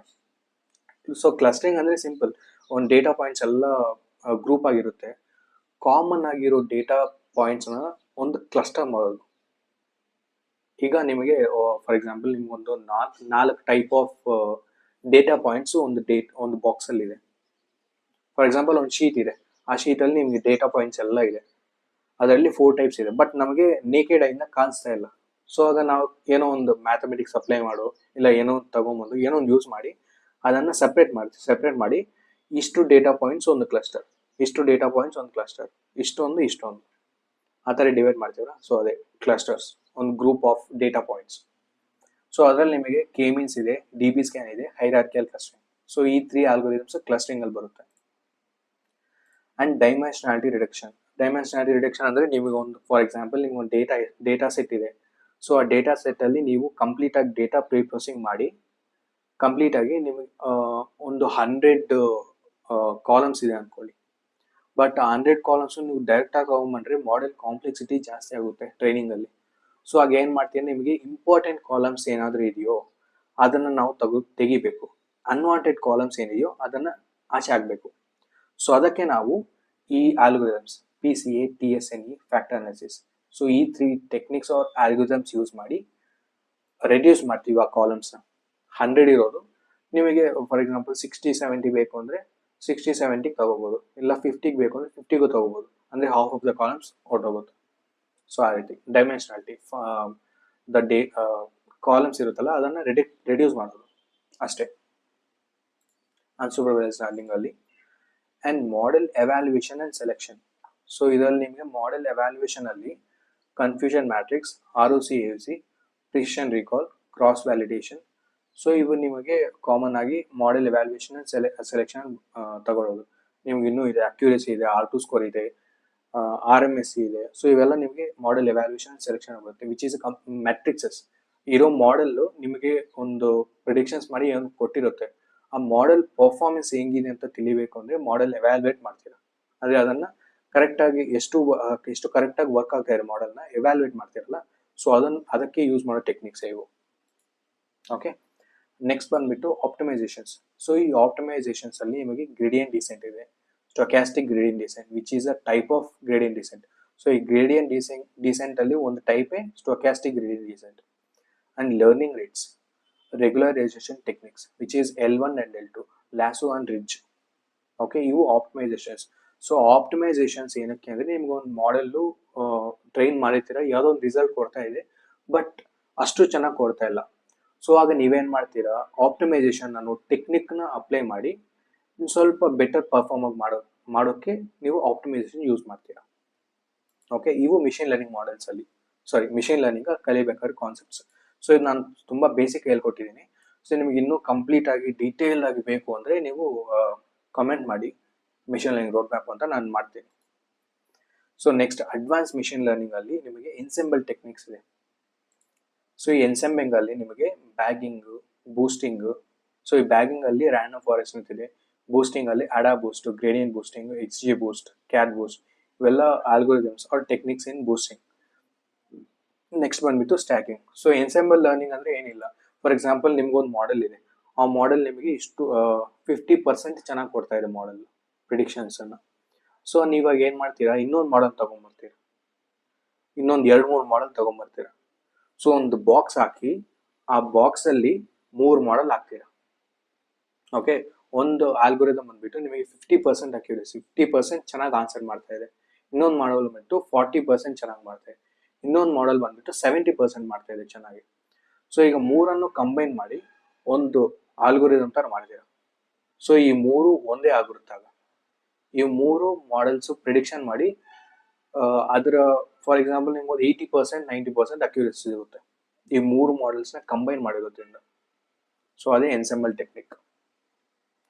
ಸೊ ಕ್ಲಸ್ಟರಿಂಗ್ ಅಂದ್ರೆ ಸಿಂಪಲ್, ಒಂದು ಡೇಟಾ ಪಾಯಿಂಟ್ಸ್ ಎಲ್ಲ ಗ್ರೂಪ್ ಆಗಿರುತ್ತೆ. ಕಾಮನ್ ಆಗಿರೋ ಡೇಟಾ ಪಾಯಿಂಟ್ಸ್ನ ಒಂದು ಕ್ಲಸ್ಟರ್ ಮಾಡೋದು. ಈಗ ನಿಮಗೆ ಫಾರ್ ಎಕ್ಸಾಂಪಲ್ ನಿಮ್ಗೊಂದು 4 ಟೈಪ್ ಆಫ್ ಡೇಟಾ ಪಾಯಿಂಟ್ಸ್ ಒಂದು ಬಾಕ್ಸ್ ಅಲ್ಲಿ ಇದೆ. ಫಾರ್ ಎಕ್ಸಾಂಪಲ್ ಒಂದು ಶೀಟ್ ಇದೆ, ಆ ಶೀಟ್ ಅಲ್ಲಿ ನಿಮಗೆ ಡೇಟಾ ಪಾಯಿಂಟ್ಸ್ ಎಲ್ಲ ಇದೆ, ಅದರಲ್ಲಿ 4 ಟೈಪ್ಸ್ ಇದೆ. ಬಟ್ ನಮಗೆ ನೇಕೆಡ್ ಐಯಿಂದ ಕಾಣಿಸ್ತಾ ಇಲ್ಲ. ಸೊ ಆಗ ನಾವು ಏನೋ ಒಂದು ಮ್ಯಾಥಮೆಟಿಕ್ಸ್ ಅಪ್ಲೈ ಮಾಡೋ, ಇಲ್ಲ ಏನೋ ಒಂದು ತಗೊಂಬಂದು ಏನೋ ಒಂದು ಯೂಸ್ ಮಾಡಿ ಅದನ್ನ ಸೆಪ್ರೇಟ್ ಮಾಡಿ ಇಷ್ಟು ಡೇಟಾ ಪಾಯಿಂಟ್ಸ್ ಒಂದು ಕ್ಲಸ್ಟರ್, ಇಷ್ಟು ಡೇಟಾ ಪಾಯಿಂಟ್ಸ್ ಒಂದು ಕ್ಲಸ್ಟರ್, ಇಷ್ಟೊಂದು ಆ ಥರ ಡಿವೈಡ್ ಮಾಡ್ತೀವಲ್ಲ. ಸೊ ಅದೇ ಕ್ಲಸ್ಟರ್ಸ್, ಒಂದು group of data points. So ಅದರಲ್ಲಿ ನಿಮಗೆ ಕೆ ಮೀನ್ಸ್ ಇದೆ, DB ಸ್ಕ್ಯಾನ್ ಇದೆ, ಹೈರಾರ್ಕಿಯಲ್ ಕ್ಲಸ್ಟರಿಂಗ್. ಸೊ ಈ 3 ಆಲ್ಗೋರಿದಮ್ಸ್ ಕ್ಲಸ್ಟರಿಂಗ್ ಅಲ್ಲಿ ಬರುತ್ತೆ. And dimensionality reduction. Dimensionality reduction ಅಂದ್ರೆ ನಿಮಗೆ ಒಂದು ಫಾರ್ ಎಕ್ಸಾಂಪಲ್ ನಿಮ್ಗೆ ಒಂದು ಡೇಟಾ ಸೆಟ್ ಇದೆ. ಸೊ ಆ ಡೇಟಾ ಸೆಟ್ ಅಲ್ಲಿ ನೀವು ಕಂಪ್ಲೀಟ್ ಆಗಿ ಡೇಟಾ ಪ್ರೀ ಪ್ರೊಸೆಸಿಂಗ್ ಮಾಡಿ ಕಂಪ್ಲೀಟ್ ಆಗಿ ನಿಮಗೆ ಒಂದು 100 ಕಾಲಮ್ಸ್ ಇದೆ ಅನ್ಕೊಳ್ಳಿ. ಬಟ್ ಆ 100 ಕಾಲಮ್ಸ್ ನೀವು ಡೈರೆಕ್ಟ್ ಆಗಿ ತಗೊಂಡ್ಬಂದ್ರೆ ಮಾಡೆಲ್ ಕಾಂಪ್ಲೆಕ್ಸಿಟಿ ಜಾಸ್ತಿ ಆಗುತ್ತೆ ಟ್ರೈನಿಂಗ್ ಅಲ್ಲಿ. ಸೊ ಆಗ ಏನ್ ಮಾಡ್ತೀವಿ, ನಿಮಗೆ ಇಂಪಾರ್ಟೆಂಟ್ ಕಾಲಮ್ಸ್ ಏನಾದರೂ ಇದೆಯೋ ಅದನ್ನ ನಾವು ತೆಗಿಬೇಕು, ಅನ್ವಾಂಟೆಡ್ ಕಾಲಮ್ಸ್ ಏನಿದೆಯೋ ಅದನ್ನ ಆಚೆ ಹಾಕ್ಬೇಕು. ಸೊ ಅದಕ್ಕೆ ನಾವು ಈ algorithms PCA, TSNE, factor analysis, so ಈ 3 ಟೆಕ್ನಿಕ್ಸ್ ಆರ್ ಆಲ್ಗೋರಿದಮ್ಸ್ ಯೂಸ್ ಮಾಡಿ ರೆಡ್ಯೂಸ್ ಮಾಡ್ತೀವಿ ಆ ಕಾಲಮ್ಸ್ನ. 100 ಇರೋದು ನಿಮಗೆ ಫಾರ್ ಎಕ್ಸಾಂಪಲ್ 60-70 ಬೇಕು ಅಂದರೆ 60-70 ತಗೋಬೋದು, ಇಲ್ಲ 50 ಬೇಕು ಅಂದರೆ 50ಗೂ ತಗೋಬೋದು. ಅಂದರೆ ಹಾಫ್ ಆಫ್ ದ ಕಾಲಮ್ಸ್ ಹೊರಟೋಗುತ್ತೆ. ಸೊ ಆ ರೀತಿ ಡೈಮೆನ್ಷನಾಲಿಟಿ ಕಾಲಮ್ಸ್ ಇರುತ್ತಲ್ಲ ಅದನ್ನು ರೆಡ್ಯೂಸ್ ಮಾಡೋದು ಅಷ್ಟೇ ಅನ್ಸೂಪರ್ವೈಸ್ಡ್ ಲರ್ನಿಂಗ್ ಅಲ್ಲಿ. And model evaluation and selection. So ಇದರಲ್ಲಿ ನಿಮಗೆ ಮಾಡೆಲ್ ಎವ್ಯಾಲ್ಯೂಯೇಷನ್ ಅಲ್ಲಿ confusion matrix, ROC, AUC, precision recall, cross validation. So ಇವು ನಿಮಗೆ ಕಾಮನ್ ಆಗಿ ಮಾಡೆಲ್ ಎವ್ಯಾಲ್ಯೂಯೇಷನ್ ಅಂಡ್ ಸೆಲೆಕ್ಷನ್ ತಗೊಳ್ಳೋದು. ನಿಮ್ಗೆ ಇನ್ನೂ ಇದೆ, ಅಕ್ಯುರೇಸಿ ಇದೆ, R2 ಸ್ಕೋರ್ ಇದೆ, RMSE ಇದೆ. ಸೊ ಇವೆಲ್ಲ ನಿಮಗೆ ಮಾಡೆಲ್ ಎವ್ಯಾಲ್ಯೂಯೇಷನ್ ಅಂಡ್ ಸೆಲೆಕ್ಷನ್ ಬರುತ್ತೆ, ವಿಚ್ ಈಸ್ ಮ್ಯಾಟ್ರಿಕ್ಸಸ್. ಇರೋ ಮಾಡೆಲ್ ನಿಮಗೆ ಒಂದು ಪ್ರಿಡಿಕ್ಷನ್ಸ್ ಮಾಡಿ ಏನು ಕೊಟ್ಟಿರುತ್ತೆ, ಆ ಮಾಡೆಲ್ ಪರ್ಫಾರ್ಮೆನ್ಸ್ ಹೆಂಗಿದೆ ಅಂತ ತಿಳಿಬೇಕು ಅಂದ್ರೆ ಮಾಡೆಲ್ ಎವ್ಯಾಲ್ಯೂಯೇಟ್ ಮಾಡ್ತೀರಾ. ಅಂದ್ರೆ ಅದನ್ನ ಕರೆಕ್ಟ್ ಆಗಿ ಎಷ್ಟು ಕರೆಕ್ಟ್ ಆಗಿ ವರ್ಕ್ ಆಗ್ತಾ ಇದೆ ಮಾಡೆಲ್ನ ಎವ್ಯಾಲ್ಯೂಯೇಟ್ ಮಾಡ್ತಿರಲ್ಲ. ಸೊ ಅದಕ್ಕೆ ಯೂಸ್ ಮಾಡೋ ಟೆಕ್ನಿಕ್ಸ್ ಇವು. ಓಕೆ, ನೆಕ್ಸ್ಟ್ ಬಂದ್ಬಿಟ್ಟು ಆಪ್ಟಿಮೈಸೇಷನ್ಸ್. ಸೊ ಈ ಆಪ್ಟಿಮೈಸೇಷನ್ಸ್ ಅಲ್ಲಿ ನಿಮಗೆ ಗ್ರೇಡಿಯಂಟ್ ಡಿಸೆಂಟ್ ಇದೆ, stochastic gradient descent which is a type of gradient descent. So ಈ ಗ್ರೇಡಿಯಂಟ್ ಡಿಸೆಂಟ್ ಅಲ್ಲಿ ಒಂದು type stochastic gradient descent. And learning rates, regularization techniques which is L1 and L2, lasso and ridge. Okay, ಇವು ಆಪ್ಟಿಮೈಸೇಷನ್ಸ್. ಸೊ ಆಪ್ಟಿಮೈಸೇಷನ್ಸ್ ಏನಕ್ಕೆ ಅಂದರೆ ನಿಮ್ಗೆ ಒಂದು ಮಾಡೆಲ್ಲು ಟ್ರೈನ್ ಮಾಡಿರ್ತೀರ, ಯಾವುದೋ ಒಂದು ರಿಸಲ್ಟ್ ಕೊಡ್ತಾ ಇದೆ ಬಟ್ ಅಷ್ಟು ಚೆನ್ನಾಗಿ ಕೊಡ್ತಾ ಇಲ್ಲ. ಸೊ ಆಗ ನೀವೇನು ಮಾಡ್ತೀರಾ, ಆಪ್ಟಿಮೈಸೇಷನ್ ಅನ್ನೋ ಟೆಕ್ನಿಕ್ನ ಅಪ್ಲೈ ಮಾಡಿ ಸ್ವಲ್ಪ ಬೆಟರ್ ಪರ್ಫಾರ್ಮ್ ಆಗಿ ಮಾಡೋಕ್ಕೆ ನೀವು ಆಪ್ಟಿಮೈಸೇಷನ್ ಯೂಸ್ ಮಾಡ್ತೀರಾ. ಓಕೆ, ಇವು ಮಿಷಿನ್ ಲರ್ನಿಂಗ್ ಮಾಡೆಲ್ಸ್ ಅಲ್ಲಿ ಮಿಷಿನ್ ಲರ್ನಿಂಗ್ ಕಲಿಬೇಕಾದ್ರೆ ಕಾನ್ಸೆಪ್ಟ್ಸ್. ಸೊ ಇದು ನಾನು ತುಂಬ ಬೇಸಿಕ್ ಹೇಳ್ಕೊಟ್ಟಿದ್ದೀನಿ. ಸೊ ನಿಮ್ಗೆ ಇನ್ನೂ ಕಂಪ್ಲೀಟ್ ಆಗಿ ಡೀಟೇಲ್ ಆಗಿ ಬೇಕು ಅಂದರೆ ನೀವು ಕಮೆಂಟ್ ಮಾಡಿ ಮಿಷಿನ್ ಲರ್ನಿಂಗ್ ರೋಡ್ ಮ್ಯಾಪ್ ಅಂತ ನಾನು ಮಾಡ್ತೀನಿ. So next advance machine learning ಅಲ್ಲಿ ನಿಮಗೆ ಎನ್ಸೆಂಬಲ್ ಟೆಕ್ನಿಕ್ಸ್ ಇದೆ. ಸೊ ಈ ಎನ್ಸೆಂಬಿಂಗ್ ಅಲ್ಲಿ ನಿಮಗೆ ಬ್ಯಾಗಿಂಗ್, ಬೂಸ್ಟಿಂಗ್. ಸೊ ಈ ಬ್ಯಾಗಿಂಗ್ ಅಲ್ಲಿ ರ್ಯಾಂಡಮ್ ಫಾರೆಸ್ಟ್ ಅಂತಿದೆ, ಬೂಸ್ಟಿಂಗ್ ಅಲ್ಲಿ ಅಡಾ ಬೂಸ್ಟ್, ಗ್ರೇಡಿಯಂಟ್ ಬೂಸ್ಟಿಂಗ್, XG ಬೂಸ್ಟ್, ಕ್ಯಾಟ್ ಬೂಸ್ಟ್, ಇವೆಲ್ಲ ಆಲ್ಗೋರಿದಮ್ಸ್ ಆರ್ ಟೆಕ್ನಿಕ್ಸ್ ಇನ್ ಬೂಸ್ಟಿಂಗ್. ನೆಕ್ಸ್ಟ್ ಬಂದ್ಬಿಟ್ಟು ಸ್ಟ್ಯಾಕಿಂಗ್. ಸೊ ಎನ್ಸೆಂಬಲ್ ಲರ್ನಿಂಗ್ ಅಂದ್ರೆ ಏನಿಲ್ಲ, ಫಾರ್ ಎಕ್ಸಾಂಪಲ್ ನಿಮ್ಗೊಂದು ಮಾಡೆಲ್ ಇದೆ, ಆ ಮಾಡೆಲ್ ನಿಮಗೆ ಇಷ್ಟು 50% ಚೆನ್ನಾಗಿ ಕೊಡ್ತಾ ಇದೆ ಮಾಡೆಲ್ ಪ್ರಿಡಿಕ್ಷನ್ಸ್ ಅನ್ನ. ಸೊ ನೀವಾಗ ಏನ್ ಮಾಡ್ತೀರಾ, ಇನ್ನೊಂದು ಮಾಡೆಲ್ ತಗೊಂಡ್ಬರ್ತೀರಾ, ಇನ್ನೊಂದು 2-3 ಮಾಡೆಲ್ ತಗೊಂಡ್ಬರ್ತೀರಾ. ಸೊ ಒಂದು ಬಾಕ್ಸ್ ಹಾಕಿ ಆ ಬಾಕ್ಸ್ ಅಲ್ಲಿ 3 ಮಾಡೆಲ್ ಹಾಕ್ತೀರಾ. ಓಕೆ, ಒಂದು ಆಲ್ಗೋರಿದಮ್ ಬಂದ್ಬಿಟ್ಟು ನಿಮಗೆ 50% ಅಕ್ಯುರೇಸಿ, 50% ಚೆನ್ನಾಗಿ ಆನ್ಸರ್ ಮಾಡ್ತಾ ಇದೆ. ಇನ್ನೊಂದು ಮಾಡೆಲ್ ಬಂದ್ಬಿಟ್ಟು 40% ಚೆನ್ನಾಗಿ ಮಾಡ್ತಾ ಇದೆ. ಇನ್ನೊಂದು ಮಾಡೆಲ್ ಬಂದ್ಬಿಟ್ಟು 70% ಮಾಡ್ತಾ ಇದೆ ಚೆನ್ನಾಗಿ. ಸೊ ಈಗ ಮೂರನ್ನು ಕಂಬೈನ್ ಮಾಡಿ ಒಂದು ಆಲ್ಗೋರಿದಮ್ ತರ ಮಾಡಿದ್ದೀರಾ. ಸೊ ಈ ಮೂರು ಒಂದೇ ಆಗಿರುತ್ತಾಗ ಈ ಮೂರು ಮಾಡೆಲ್ಸ್ ಪ್ರಿಡಿಕ್ಷನ್ ಮಾಡಿ ಅದರ ಫಾರ್ ಎಕ್ಸಾಂಪಲ್ ನಿಮ್ಗೆ 80% 90% ಅಕ್ಯುರೇಸಿ ಸಿಗುತ್ತೆ ಈ ಮೂರು ಮಾಡೆಲ್ಸ್ ನ ಕಂಬೈನ್ ಮಾಡಿರೋದ್ರಿಂದ. ಸೊ ಅದೇ ensemble technique.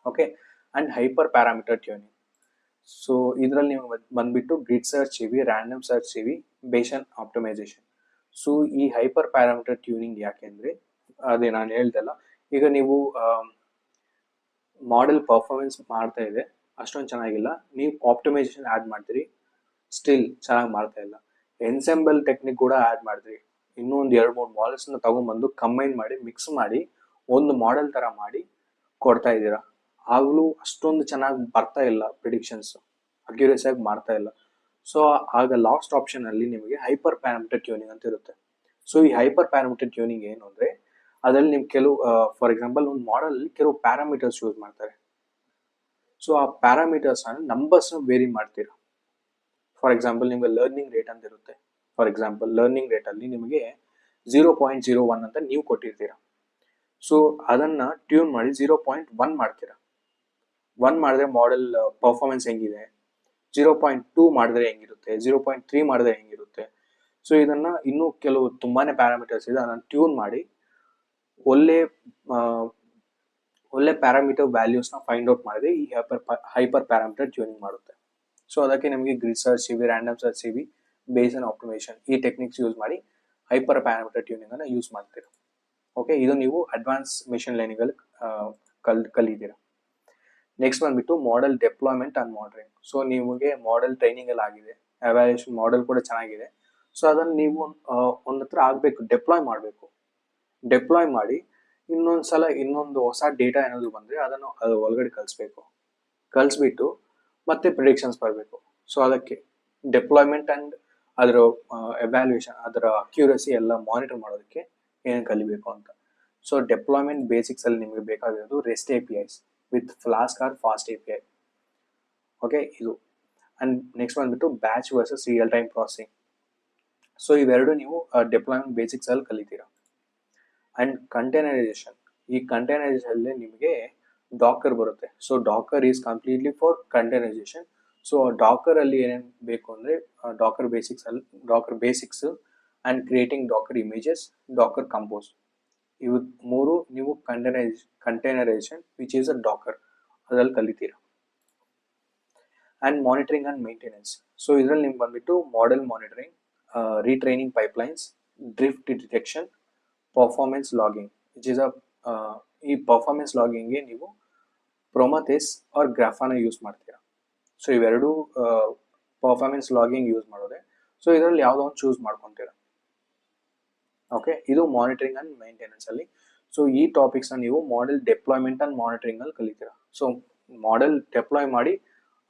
Okay, and hyper parameter tuning. So ಇದರಲ್ಲಿ ನೀವು ಬಂದ್ಬಿಟ್ಟು grid search CV, random search CV, Bayesian optimisation. So ಈ ಹೈಪರ್ ಪ್ಯಾರಾಮೀಟರ್ ಟ್ಯೂನಿಂಗ್ ಯಾಕೆಂದ್ರೆ ಅದೇ ನಾನು ಹೇಳ್ದಲ್ಲ, ಈಗ ನೀವು ಮಾಡೆಲ್ ಪರ್ಫಾರ್ಮೆನ್ಸ್ ಮಾಡ್ತಾ ಇದೆ ಅಷ್ಟೊಂದು ಚೆನ್ನಾಗಿಲ್ಲ, ನೀವು ಆಪ್ಟಿಮೈಸೇಷನ್ ಆಡ್ ಮಾಡ್ತೀರಿ, ಸ್ಟಿಲ್ ಚೆನ್ನಾಗಿ ಮಾಡ್ತಾ ಇಲ್ಲ. ಎನ್ಸೆಂಬಲ್ ಟೆಕ್ನಿಕ್ ಕೂಡ ಆಡ್ ಮಾಡಿದ್ರಿ, ಇನ್ನೂ ಒಂದು 2-3 ಮಾಡೆಲ್ಸ್ ನ ತಗೊಂಡ್ಬಂದು ಕಂಬೈನ್ ಮಾಡಿ ಮಿಕ್ಸ್ ಮಾಡಿ ಒಂದು ಮಾಡೆಲ್ ತರ ಮಾಡಿ ಕೊಡ್ತಾ ಇದ್ದೀರಾ, ಆಗ್ಲೂ ಅಷ್ಟೊಂದು ಚೆನ್ನಾಗಿ ಬರ್ತಾ ಇಲ್ಲ, ಪ್ರಿಡಿಕ್ಷನ್ಸ್ ಅಕ್ಯುರೇಸಿ ಆಗಿ ಮಾಡ್ತಾ ಇಲ್ಲ. ಸೊ ಆಗ ಲಾಸ್ಟ್ ಆಪ್ಷನ್ ಅಲ್ಲಿ ನಿಮಗೆ ಹೈಪರ್ ಪ್ಯಾರಾಮೀಟರ್ ಟ್ಯೂನಿಂಗ್ ಅಂತ ಇರುತ್ತೆ. ಸೊ ಈ ಹೈಪರ್ ಪ್ಯಾರಾಮೀಟರ್ ಟ್ಯೂನಿಂಗ್ ಏನು ಅಂದ್ರೆ ಅದರಲ್ಲಿ ನಿಮ್ ಕೆಲವು ಫಾರ್ ಎಕ್ಸಾಂಪಲ್ ಒಂದು ಮಾಡೆಲ್ ಅಲ್ಲಿ ಕೆಲವು ಪ್ಯಾರಾಮೀಟರ್ಸ್ ಯೂಸ್ ಮಾಡ್ತಾರೆ. ಸೊ ಆ ಪ್ಯಾರಾಮೀಟರ್ಸ್ ನಂಬರ್ಸ್ ವೇರಿ ಮಾಡ್ತೀರಾ. ಫಾರ್ ಎಕ್ಸಾಂಪಲ್ ನಿಮ್ಗೆ ಲರ್ನಿಂಗ್ ರೇಟ್ ಅಂತ ಇರುತ್ತೆ. ಫಾರ್ ಎಕ್ಸಾಂಪಲ್ ಲರ್ನಿಂಗ್ ರೇಟ್ ಅಲ್ಲಿ ನಿಮಗೆ 0.01 ಅಂತ ನೀವು ಕೊಟ್ಟಿರ್ತೀರಾ. ಸೊ ಅದನ್ನ ಟ್ಯೂನ್ ಮಾಡಿ 0.1 ಮಾಡ್ತೀರಾ. 1 ಮಾಡಿದ್ರೆ ಮಾಡೆಲ್ ಪರ್ಫಾರ್ಮೆನ್ಸ್ ಹೆಂಗಿದೆ, 0.2 ಮಾಡಿದ್ರೆ ಹೆಂಗಿರುತ್ತೆ, 0.3 ಮಾಡಿದ್ರೆ ಹೆಂಗಿರುತ್ತೆ. ಸೊ ಇದನ್ನ ಇನ್ನೂ ಕೆಲವು ತುಂಬಾನೇ ಪ್ಯಾರಾಮೀಟರ್ಸ್ ಇದೆ, ಅದನ್ನ ಟ್ಯೂನ್ ಮಾಡಿ ಒಳ್ಳೆ ಪ್ಯಾರಾಮೀಟರ್ ವ್ಯಾಲ್ಯೂಸ್ ನ ಫೈಂಡ್ ಔಟ್ ಮಾಡಿದ್ರೆ ಈ ಹೈಪರ್ ಪ್ಯಾರಾಮೀಟರ್ ಟ್ಯೂನಿಂಗ್ ಮಾಡುತ್ತೆ. ಸೊ ಅದಕ್ಕೆ ನಿಮಗೆ grid search CV, random search CV, Bayesian optimisation ಈ ಟೆಕ್ನಿಕ್ಸ್ ಯೂಸ್ ಮಾಡಿ ಹೈಪರ್ ಪ್ಯಾರಾಮೀಟರ್ ಟ್ಯೂನಿಂಗ್ ಅನ್ನ ಯೂಸ್ ಮಾಡ್ತೀರಾ. ಓಕೆ, ಇದು ನೀವು ಅಡ್ವಾನ್ಸ್ ಮಿಷನ್ ಲರ್ನಿಂಗ್ ಅಲ್ಲಿ ಕಲಿತೀರಾ. ನೆಕ್ಸ್ಟ್ ಬಂದ್ಬಿಟ್ಟು model deployment and monitoring. So ನಿಮಗೆ ಮಾಡೆಲ್ ಟ್ರೈನಿಂಗ್ ಎಲ್ಲ ಆಗಿದೆ, ಎವ್ಯಾಲ್ಯೂಯೇಷನ್ ಮಾಡೆಲ್ ಕೂಡ ಚೆನ್ನಾಗಿದೆ. ಸೊ ಅದನ್ನ ನೀವು ಒಂದ್ ಹತ್ರ ಆಗ್ಬೇಕು, ಡೆಪ್ಲಾಯ್ ಮಾಡಬೇಕು. ಡೆಪ್ಲಾಯ್ ಮಾಡಿ ಇನ್ನೊಂದ್ಸಲ ಇನ್ನೊಂದು ಹೊಸ ಡೇಟಾ ಏನಾದ್ರು ಬಂದ್ರೆ ಅದನ್ನು ಅದು ಒಳಗಡೆ ಕಳಿಸ್ಬಿಟ್ಟು ಮತ್ತೆ ಪ್ರಿಡಿಕ್ಷನ್ಸ್ ಬರಬೇಕು. ಸೊ ಅದಕ್ಕೆ ಡೆಪ್ಲಾಯ್ಮೆಂಟ್ ಅಂಡ್ ಅದರ ಎವ್ಯಾಲ್ಯೂಯೇಷನ್, ಅದರ ಅಕ್ಯುರಸಿ ಎಲ್ಲ ಮಾನಿಟರ್ ಮಾಡೋದಕ್ಕೆ ಏನೇನು ಕಲಿಬೇಕು ಅಂತ. ಸೊ ಡೆಪ್ಲಾಯ್ಮೆಂಟ್ ಬೇಸಿಕ್ಸ್ ಅಲ್ಲಿ ನಿಮಗೆ ಬೇಕಾಗಿರೋದು rest APIs with flask or fast API. Okay, ಇದು ಅಂಡ್ ನೆಕ್ಸ್ಟ್ ಬಂದ್ಬಿಟ್ಟು batch versus real time processing. So ಇವೆರಡು ನೀವು ಡೆಪ್ಲಾಯ್ಮೆಂಟ್ ಬೇಸಿಕ್ಸ್ ಅಲ್ಲಿ ಕಲಿತೀರಾ. ಅಂಡ್ ಕಂಟೈನರೈಸೇಷನ್, ಈ ಕಂಟೈನರೈಸೇಷನ್ ಅಲ್ಲಿ ನಿಮಗೆ ಡಾಕರ್ ಬರುತ್ತೆ. So Docker is completely for containerisation. So Docker ಅಲ್ಲಿ ಏನೇನು ಬೇಕು ಅಂದ್ರೆ Docker basics and creating Docker images, Docker compose, ಇವು ಮೂರು ನೀವು containerisation which is a Docker ಅದ್ರಲ್ಲಿ ಕಲಿತೀರಾ. And monitoring and maintenance. So ಇದ್ರಲ್ಲಿ ನಿಮ್ಗೆ ಬಂದ್ಬಿಟ್ಟು model monitoring, retraining pipelines, drift detection, performance logging which is ಈ ಪರ್ಫಾರ್ಮೆನ್ಸ್ ಲಾಗಿಂಗ್ಗೆ ನೀವು ಪ್ರೊಮಥೆಸ್ ಆರ್ ಗ್ರಾಫಾನ ಯೂಸ್ ಮಾಡ್ತೀರಾ. ಸೊ ಇವೆರಡು ಪರ್ಫಾರ್ಮೆನ್ಸ್ ಲಾಗಿಂಗ್ ಯೂಸ್ ಮಾಡೋದೆ. ಸೊ ಇದರಲ್ಲಿ ಯಾವುದೋ ಒಂದು ಚೂಸ್ ಮಾಡ್ಕೊತೀರಾ. ಓಕೆ, ಇದು ಮಾನಿಟರಿಂಗ್ ಅಂಡ್ ಮೇಂಟೆನೆನ್ಸ್ ಅಲ್ಲಿ. ಸೊ ಈ ಟಾಪಿಕ್ಸ್ ನೀವು ಮಾಡೆಲ್ ಡೆಪ್ಲಾಯ್ಮೆಂಟ್ ಅಂಡ್ ಮಾನಿಟರಿಂಗ್ ಅಲ್ಲಿ ಕಲಿತೀರಾ. ಸೊ ಮಾಡೆಲ್ ಡೆಪ್ಲಾಯ್ ಮಾಡಿ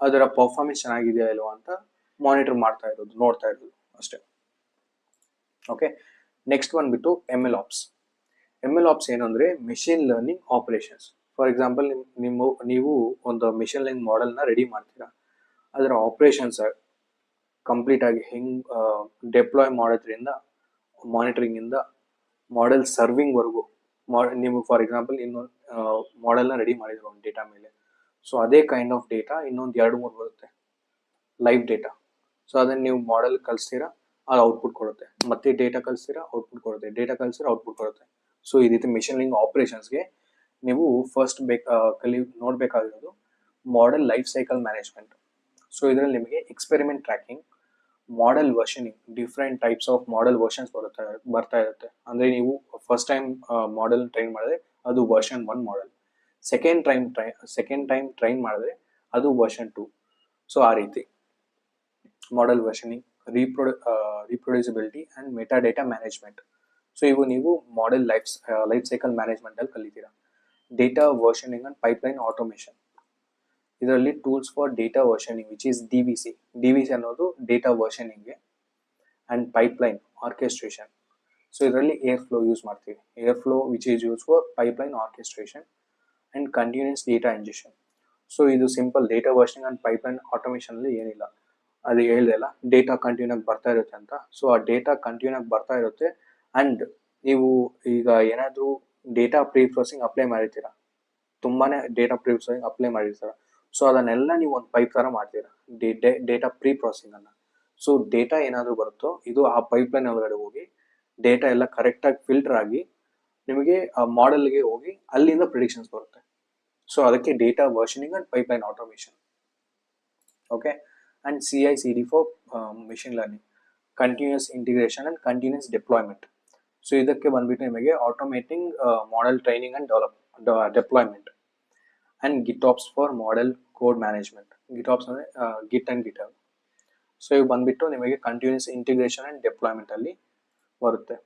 ಅದರ ಪರ್ಫಾರ್ಮೆನ್ಸ್ ಚೆನ್ನಾಗಿದೆಯಾ ಇಲ್ವಾ ಅಂತ ಮಾನಿಟರ್ ನೋಡ್ತಾ ಇರೋದು ಅಷ್ಟೇ. ಓಕೆ, ನೆಕ್ಸ್ಟ್ ಬಂದ್ಬಿಟ್ಟು ML ಆಪ್ಸ್. ML ಆಪ್ಸ್ ಏನಂದ್ರೆ machine learning operations. For example ನೀವು ಒಂದು ಮೆಷಿನ್ ಲರ್ನಿಂಗ್ ಮಾಡೆಲ್ ನ ರೆಡಿ ಮಾಡ್ತೀರಾ, ಅದರ ಆಪರೇಷನ್ಸ್ ಕಂಪ್ಲೀಟ್ ಆಗಿ ಹೆಂಗ್ ಡೆಪ್ಲಾಯ್ ಮಾಡೋದ್ರಿಂದ, ಮಾನಿಟರಿಂಗ್ ಇಂದ ಮಾಡೆಲ್ ಸರ್ವಿಂಗ್ ವರೆಗೂ ನೀವು ಫಾರ್ ಎಕ್ಸಾಂಪಲ್ ಇನ್ನೊಂದು ಮಾಡೆಲ್ ನ ರೆಡಿ ಮಾಡಿದ್ರು ಒಂದು ಡೇಟಾ ಮೇಲೆ. ಸೊ ಅದೇ ಕೈಂಡ್ ಆಫ್ ಡೇಟಾ ಇನ್ನೊಂದು 2-3 ಬರುತ್ತೆ ಲೈವ್ ಡೇಟಾ. ಸೊ ಅದನ್ನ ನೀವು ಮಾಡೆಲ್ ಕಳಿಸ್ತೀರಾ, ಅದು ಔಟ್ಪುಟ್ ಕೊಡುತ್ತೆ, ಮತ್ತೆ ಡೇಟಾ ಕಳಿಸ್ತೀರಾ, ಔಟ್ಪುಟ್ ಕೊಡುತ್ತೆ, ಡೇಟಾ ಕಳಿಸ್ತೀರಾ, ಔಟ್ಪುಟ್ ಕೊಡುತ್ತೆ. ಸೊ ಈ ರೀತಿ ಮೆಷಿನ್ ಲರ್ನಿಂಗ್ ಆಪರೇಷನ್ಸ್ಗೆ ನೀವು ಫಸ್ಟ್ ನೋಡ್ಬೇಕಾಗಿರೋದು model life cycle management. So ಇದರಲ್ಲಿ ನಿಮಗೆ experiment tracking, model versioning, different types of model versions ಬರ್ತಾ ಇರುತ್ತೆ. ಅಂದ್ರೆ ನೀವು ಫಸ್ಟ್ ಟೈಮ್ ಮಾಡೆಲ್ ಟ್ರೈನ್ ಮಾಡಿದ್ರೆ ಅದು version 1 model, second time train ಮಾಡಿದ್ರೆ ಅದು ವರ್ಷನ್ 2. ಸೊ ಆ ರೀತಿ model versioning, reproducibility and metadata management. So ಇವು ನೀವು ಮಾಡೆಲ್ ಲೈಫ್ ಸೈಕಲ್ ಮ್ಯಾನೇಜ್ಮೆಂಟ್ ಅಲ್ಲಿ ಕಲಿತೀರಾ. Data versioning and pipeline automation, ಇದರಲ್ಲಿ tools for data versioning which is D V C ಅನ್ನೋದು ಡೇಟಾ ವರ್ಷನಿಂಗ್ಗೆ, ಅಂಡ್ ಪೈಪ್ಲೈನ್ ಆರ್ಕೆಸ್ಟ್ರೇಷನ್. ಸೊ ಇದರಲ್ಲಿ ಏರ್ ಫ್ಲೋ ಯೂಸ್ ಮಾಡ್ತೀವಿ, Airflow which is use for pipeline orchestration and continuous data injection. So ಇದು simple data versioning and pipeline automation ಅಲ್ಲಿ ಏನಿಲ್ಲ, ಅದು ಹೇಳ್ದೆ ಅಲ್ಲ, ಡೇಟಾ ಕಂಟಿನ್ಯೂ ಆಗಿ ಬರ್ತಾ ಇರುತ್ತೆ ಅಂತ. ಸೊ ಆ ಡೇಟಾ ಕಂಟಿನ್ಯೂ ಆಗಿ ಬರ್ತಾ ಇರುತ್ತೆ, ಅಂಡ್ ನೀವು ಈಗ ಏನಾದರೂ ಡೇಟಾ ಪ್ರೀ ಪ್ರೊಸೆಸಿಂಗ್ ಅಪ್ಲೈ ಮಾಡಿರ್ತೀರಾ, ತುಂಬಾನೇ ಡೇಟಾ ಪ್ರೀ ಪ್ರೊಸೆಸಿಂಗ್ ಅಪ್ಲೈ ಮಾಡಿರ್ತೀರ. ಸೊ ಅದನ್ನೆಲ್ಲ ನೀವು ಒಂದು ಪೈಪ್ ತರ ಮಾಡ್ತೀರಾ, ಡೇಟಾ ಪ್ರೀ ಪ್ರೊಸೆಸಿಂಗ್ ಅನ್ನ. ಸೊ ಡೇಟಾ ಏನಾದರೂ ಬರುತ್ತೋ ಇದು ಆ ಪೈಪ್ಲೈನ್ ಒಳಗಡೆ ಹೋಗಿ ಡೇಟಾ ಎಲ್ಲ ಕರೆಕ್ಟಾಗಿ ಫಿಲ್ಟರ್ ಆಗಿ ನಿಮಗೆ ಆ ಮಾಡೆಲ್ಗೆ ಹೋಗಿ ಅಲ್ಲಿಂದ ಪ್ರಿಡಿಕ್ಷನ್ಸ್ ಬರುತ್ತೆ. ಸೊ ಅದಕ್ಕೆ data versioning and pipeline automation. Okay, and CI/CD for machine learning, continuous integration and continuous deployment. So ಇದಕ್ಕೆ ಬಂದ್ಬಿಟ್ಟು ನಿಮಗೆ automating model training and deployment, and GitOps for model code management. GitOps ಅಂದರೆ ಗಿಟ್ ಅಂಡ್ ಗಿಟರ್. ಸೊ ಇವು ಬಂದ್ಬಿಟ್ಟು ನಿಮಗೆ ಕಂಟಿನ್ಯೂಸ್ ಇಂಟಿಗ್ರೇಷನ್ ಅಂಡ್ ಡಿಪ್ಲಾಯ್ಮೆಂಟ್ ಅಲ್ಲಿ ಬರುತ್ತೆ.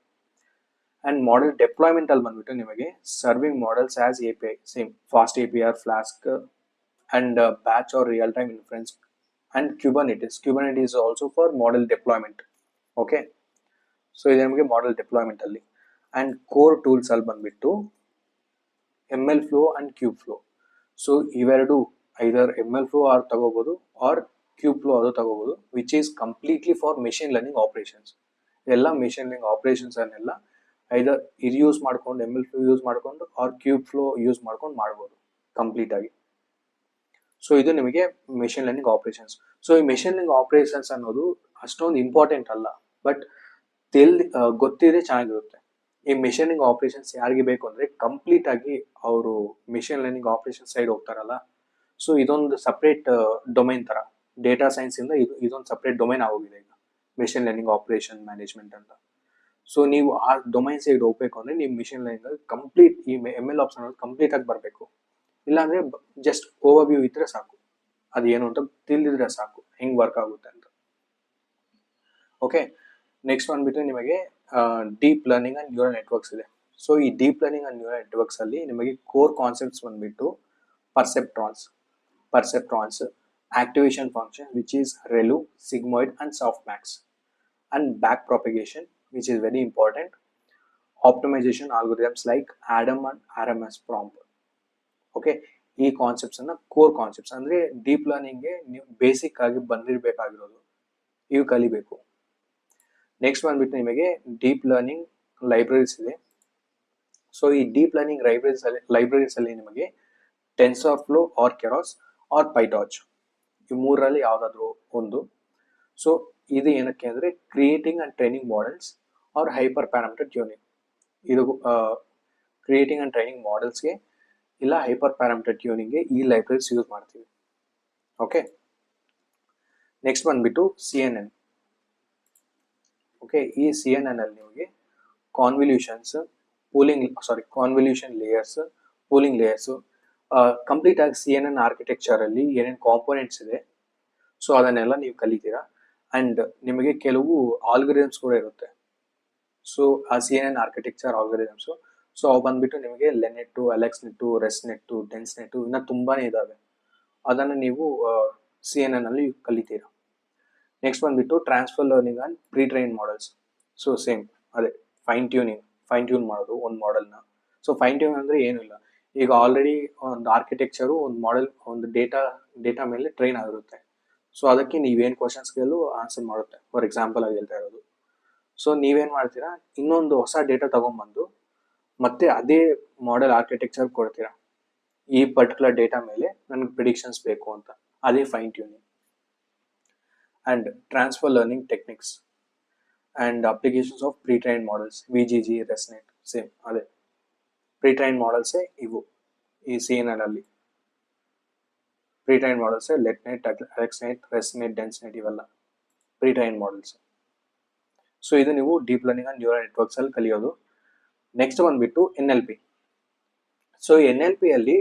ಅಂಡ್ ಮಾಡೆಲ್ ಡೆಪ್ಲಾಯ್ಮೆಂಟ್ ಅಲ್ಲಿ ಬಂದ್ಬಿಟ್ಟು ನಿಮಗೆ serving models as API, same fast API, Flask and batch or real time inference, and Kubernetes also for model deployment. Okay, so ಇದು ನಿಮಗೆ ಮಾಡೆಲ್ ಡೆಪ್ಲಾಯ್ಮೆಂಟ್ ಅಲ್ಲಿ. ಅಂಡ್ ಕೋರ್ ಟೂಲ್ಸ್ ಅಲ್ಲಿ ಬಂದ್ಬಿಟ್ಟು ML flow and Kubeflow. So ಇವೆರಡು ಐದರ್ ML ಫ್ಲೋ ಆರ್ ತಗೋಬಹುದು ಆರ್ ಕ್ಯೂಬ್ ಫ್ಲೋ ಅದು ತಗೋಬಹುದು, which is completely for machine learning operations. ಎಲ್ಲ ಮೆಷಿನ್ ಲರ್ನಿಂಗ್ ಆಪರೇಷನ್ಸ್ ಅನ್ನೆಲ್ಲ ಐದರ್ ಇದು ಯೂಸ್ ಮಾಡ್ಕೊಂಡು ML ಫ್ಲೋ ಯೂಸ್ ಮಾಡ್ಕೊಂಡು ಆರ್ ಕ್ಯೂಬ್ ಫ್ಲೋ ಯೂಸ್ ಮಾಡ್ಕೊಂಡು ಮಾಡ್ಬೋದು ಕಂಪ್ಲೀಟ್ ಆಗಿ. ಸೊ ಇದು ನಿಮಗೆ ಮೆಷಿನ್ ಲರ್ನಿಂಗ್ ಆಪರೇಷನ್ಸ್. ಸೊ ಈ ಮೆಷಿನ್ ಲರ್ನಿಂಗ್ ಆಪರೇಷನ್ಸ್ ಅನ್ನೋದು ಅಷ್ಟೊಂದು ಇಂಪಾರ್ಟೆಂಟ್ ಅಲ್ಲ, ಬಟ್ ಗೊತ್ತಿದ್ರೆ ಚೆನ್ನಾಗಿರುತ್ತೆ. ಈ ಮೆಷಿನ್ ಲರ್ನಿಂಗ್ ಆಪರೇಷನ್ಸ್ ಯಾರಿಗೆ ಬೇಕು ಅಂದ್ರೆ ಕಂಪ್ಲೀಟ್ ಆಗಿ ಅವರು ಮೆಷಿನ್ ಲರ್ನಿಂಗ್ ಆಪರೇಷನ್ ಸೈಡ್ ಹೋಗ್ತಾರಲ್ಲ. ಸೊ ಇದೊಂದು ಸಪ್ರೇಟ್ ಡೊಮೈನ್ ತರ, ಡೇಟಾ ಸೈನ್ಸ್ ಇಂದ ಇದೊಂದು ಸಪ್ರೇಟ್ ಡೊಮೈನ್ ಆಗೋಗಿದೆ ಈಗ ಮೆಷಿನ್ ಲರ್ನಿಂಗ್ ಆಪರೇಷನ್ ಮ್ಯಾನೇಜ್ಮೆಂಟ್ ಅಂತ. ಸೊ ನೀವು ಆ ಡೊಮೈನ್ ಸೈಡ್ ಹೋಗ್ಬೇಕು ಅಂದ್ರೆ ನೀವು ಮಿಷಿನ್ ಲರ್ನಿಂಗ್ ಕಂಪ್ಲೀಟ್ ಈ ML ಆಪ್ಸ್ ಅನ್ನೋದು ಕಂಪ್ಲೀಟ್ ಆಗಿ ಬರಬೇಕು. ಇಲ್ಲಾಂದ್ರೆ ಜಸ್ಟ್ ಓವರ್ವ್ಯೂ ಇದ್ರೆ ಸಾಕು, ಅದು ಏನು ಅಂತ ತಿಳಿದಿದ್ರೆ ಸಾಕು ಹೆಂಗ್ ವರ್ಕ್ ಆಗುತ್ತೆ ಅಂತ. ಓಕೆ, ನೆಕ್ಸ್ಟ್ ಬಂದ್ಬಿಟ್ಟು ನಿಮಗೆ deep learning and neural networks ಇದೆ. ಸೊ ಈ deep learning and neural networks ಅಲ್ಲಿ ನಿಮಗೆ ಕೋರ್ ಕಾನ್ಸೆಪ್ಟ್ಸ್ ಬಂದ್ಬಿಟ್ಟು perceptrons, activation function which is ReLU, sigmoid and softmax, and backpropagation which is very important, optimization algorithms like ADAM and RMS prompt. Okay, ಈ ಕಾನ್ಸೆಪ್ಟ್ಸ್ ಅನ್ನ ಕೋರ್ ಕಾನ್ಸೆಪ್ಟ್ಸ್ ಅಂದ್ರೆ ಡೀಪ್ ಲರ್ನಿಂಗ್ಗೆ ನೀವು ಬೇಸಿಕ್ ಆಗಿ ಬಂದಿರಬೇಕಾಗಿರೋದು, ಇವು ಕಲಿಬೇಕು. ನೆಕ್ಸ್ಟ್ ಬಂದ್ಬಿಟ್ಟು ನಿಮಗೆ ಡೀಪ್ ಲರ್ನಿಂಗ್ ಲೈಬ್ರರೀಸ್ ಇದೆ. ಸೊ ಈ ಡೀಪ್ ಲರ್ನಿಂಗ್ ಲೈಬ್ರರೀಸ್ ಅಲ್ಲಿ ನಿಮಗೆ TensorFlow or Keras or PyTorch, ಈ ಮೂರರಲ್ಲಿ ಯಾವ್ದಾದ್ರು ಒಂದು. ಸೊ ಇದು ಏನಕ್ಕೆ ಅಂದ್ರೆ creating and training models or hyper parameter tuning. ಇದು ಕ್ರಿಯೇಟಿಂಗ್ ಅಂಡ್ ಟ್ರೈನಿಂಗ್ ಮಾಡೆಲ್ಸ್ಗೆ ಇಲ್ಲ ಹೈಪರ್ ಪ್ಯಾರಾಮೀಟರ್ ಟ್ಯೂನಿಂಗ್ಗೆ ಈ ಲೈಬ್ರರೀಸ್ ಯೂಸ್ ಮಾಡ್ತೀವಿ. ಓಕೆ, ನೆಕ್ಸ್ಟ್ ಬಂದ್ಬಿಟ್ಟು CNN. ಓಕೆ, ಈ CNN ಅಲ್ಲಿ ನಿಮಗೆ convolution layers, pooling layers, complete ಆಗಿ CNN ಆರ್ಕಿಟೆಕ್ಚರ್ ಅಲ್ಲಿ ಏನೇನು ಕಾಂಪೋನೆಂಟ್ಸ್ ಇದೆ ಸೊ ಅದನ್ನೆಲ್ಲ ನೀವು ಕಲಿತೀರಾ. ಅಂಡ್ ನಿಮಗೆ ಕೆಲವು ಆಲ್ಗರಿದಮ್ಸ್ ಕೂಡ ಇರುತ್ತೆ. ಸೊ ಆ CNN ಆರ್ಕಿಟೆಕ್ಚರ್ ಆಲ್ಗರಿದಮ್ಸ್, ಸೊ ಅವು ಬಂದ್ಬಿಟ್ಟು ನಿಮಗೆ ಲೆನೆಟ್, ಅಲೆಕ್ಸ್ನೆಟ್, ರೆಸ್ನೆಟ್, ಡೆನ್ಸ್ನೆಟ್, ಇನ್ನ ತುಂಬಾನೇ ಇದಾವೆ. ಅದನ್ನು ನೀವು CNN ಅಲ್ಲಿ ಕಲಿತೀರಾ. ನೆಕ್ಸ್ಟ್ ಬಂದ್ಬಿಟ್ಟು transfer learning and pre train models. So same ಅದೇ ಫೈನ್ ಟ್ಯೂನ್ ಮಾಡೋದು ಒಂದು ಮಾಡೆಲ್ನ. ಸೊ ಫೈನ್ ಟ್ಯೂನ್ ಅಂದ್ರೆ ಏನೂ ಇಲ್ಲ, ಈಗ ಆಲ್ರೆಡಿ ಒಂದು ಆರ್ಕಿಟೆಕ್ಚರು ಒಂದು ಮಾಡೆಲ್ ಒಂದು ಡೇಟಾ ಮೇಲೆ ಟ್ರೈನ್ ಆಗಿರುತ್ತೆ. ಸೊ ಅದಕ್ಕೆ ನೀವೇನು ಕ್ವಶನ್ಸ್ ಕೇಳಲು ಆನ್ಸರ್ ಮಾಡುತ್ತೆ, ಫಾರ್ ಎಕ್ಸಾಂಪಲ್ ಆಗಿ ಹೇಳ್ತಾ ಇರೋದು. ಸೊ ನೀವೇನು ಮಾಡ್ತೀರಾ, ಇನ್ನೊಂದು ಹೊಸ ಡೇಟಾ ತಗೊಂಡ್ಬಂದು ಮತ್ತೆ ಅದೇ ಮಾಡೆಲ್ ಆರ್ಕಿಟೆಕ್ಚರ್ ಕೊಡ್ತೀರಾ, ಈ ಪರ್ಟಿಕ್ಯುಲರ್ ಡೇಟಾ ಮೇಲೆ ನನಗೆ ಪ್ರಿಡಿಕ್ಷನ್ಸ್ ಬೇಕು ಅಂತ. ಅದೇ fine tuning. And transfer learning techniques and applications of pre train models, VGG, ResNet, same ಅದೇ ಪ್ರೀ ಟ್ರೈನ್ ಮಾಡೆಲ್ಸೇ ಇವು ಈ CNN ಅಲ್ಲಿ. Pre train models LeNet, AlexNet, ResNet, DenseNet, ಇವೆಲ್ಲ ಪ್ರೀ ಟ್ರೈನ್ ಮಾಡೆಲ್ಸ್. ಸೊ ಇದು ನೀವು deep learning and neural networks ಅಲ್ಲಿ ಕಲಿಯೋದು. ನೆಕ್ಸ್ಟ್ ಬಂದ್ಬಿಟ್ಟು NLP. ಸೊ NLP ಅಲ್ಲಿ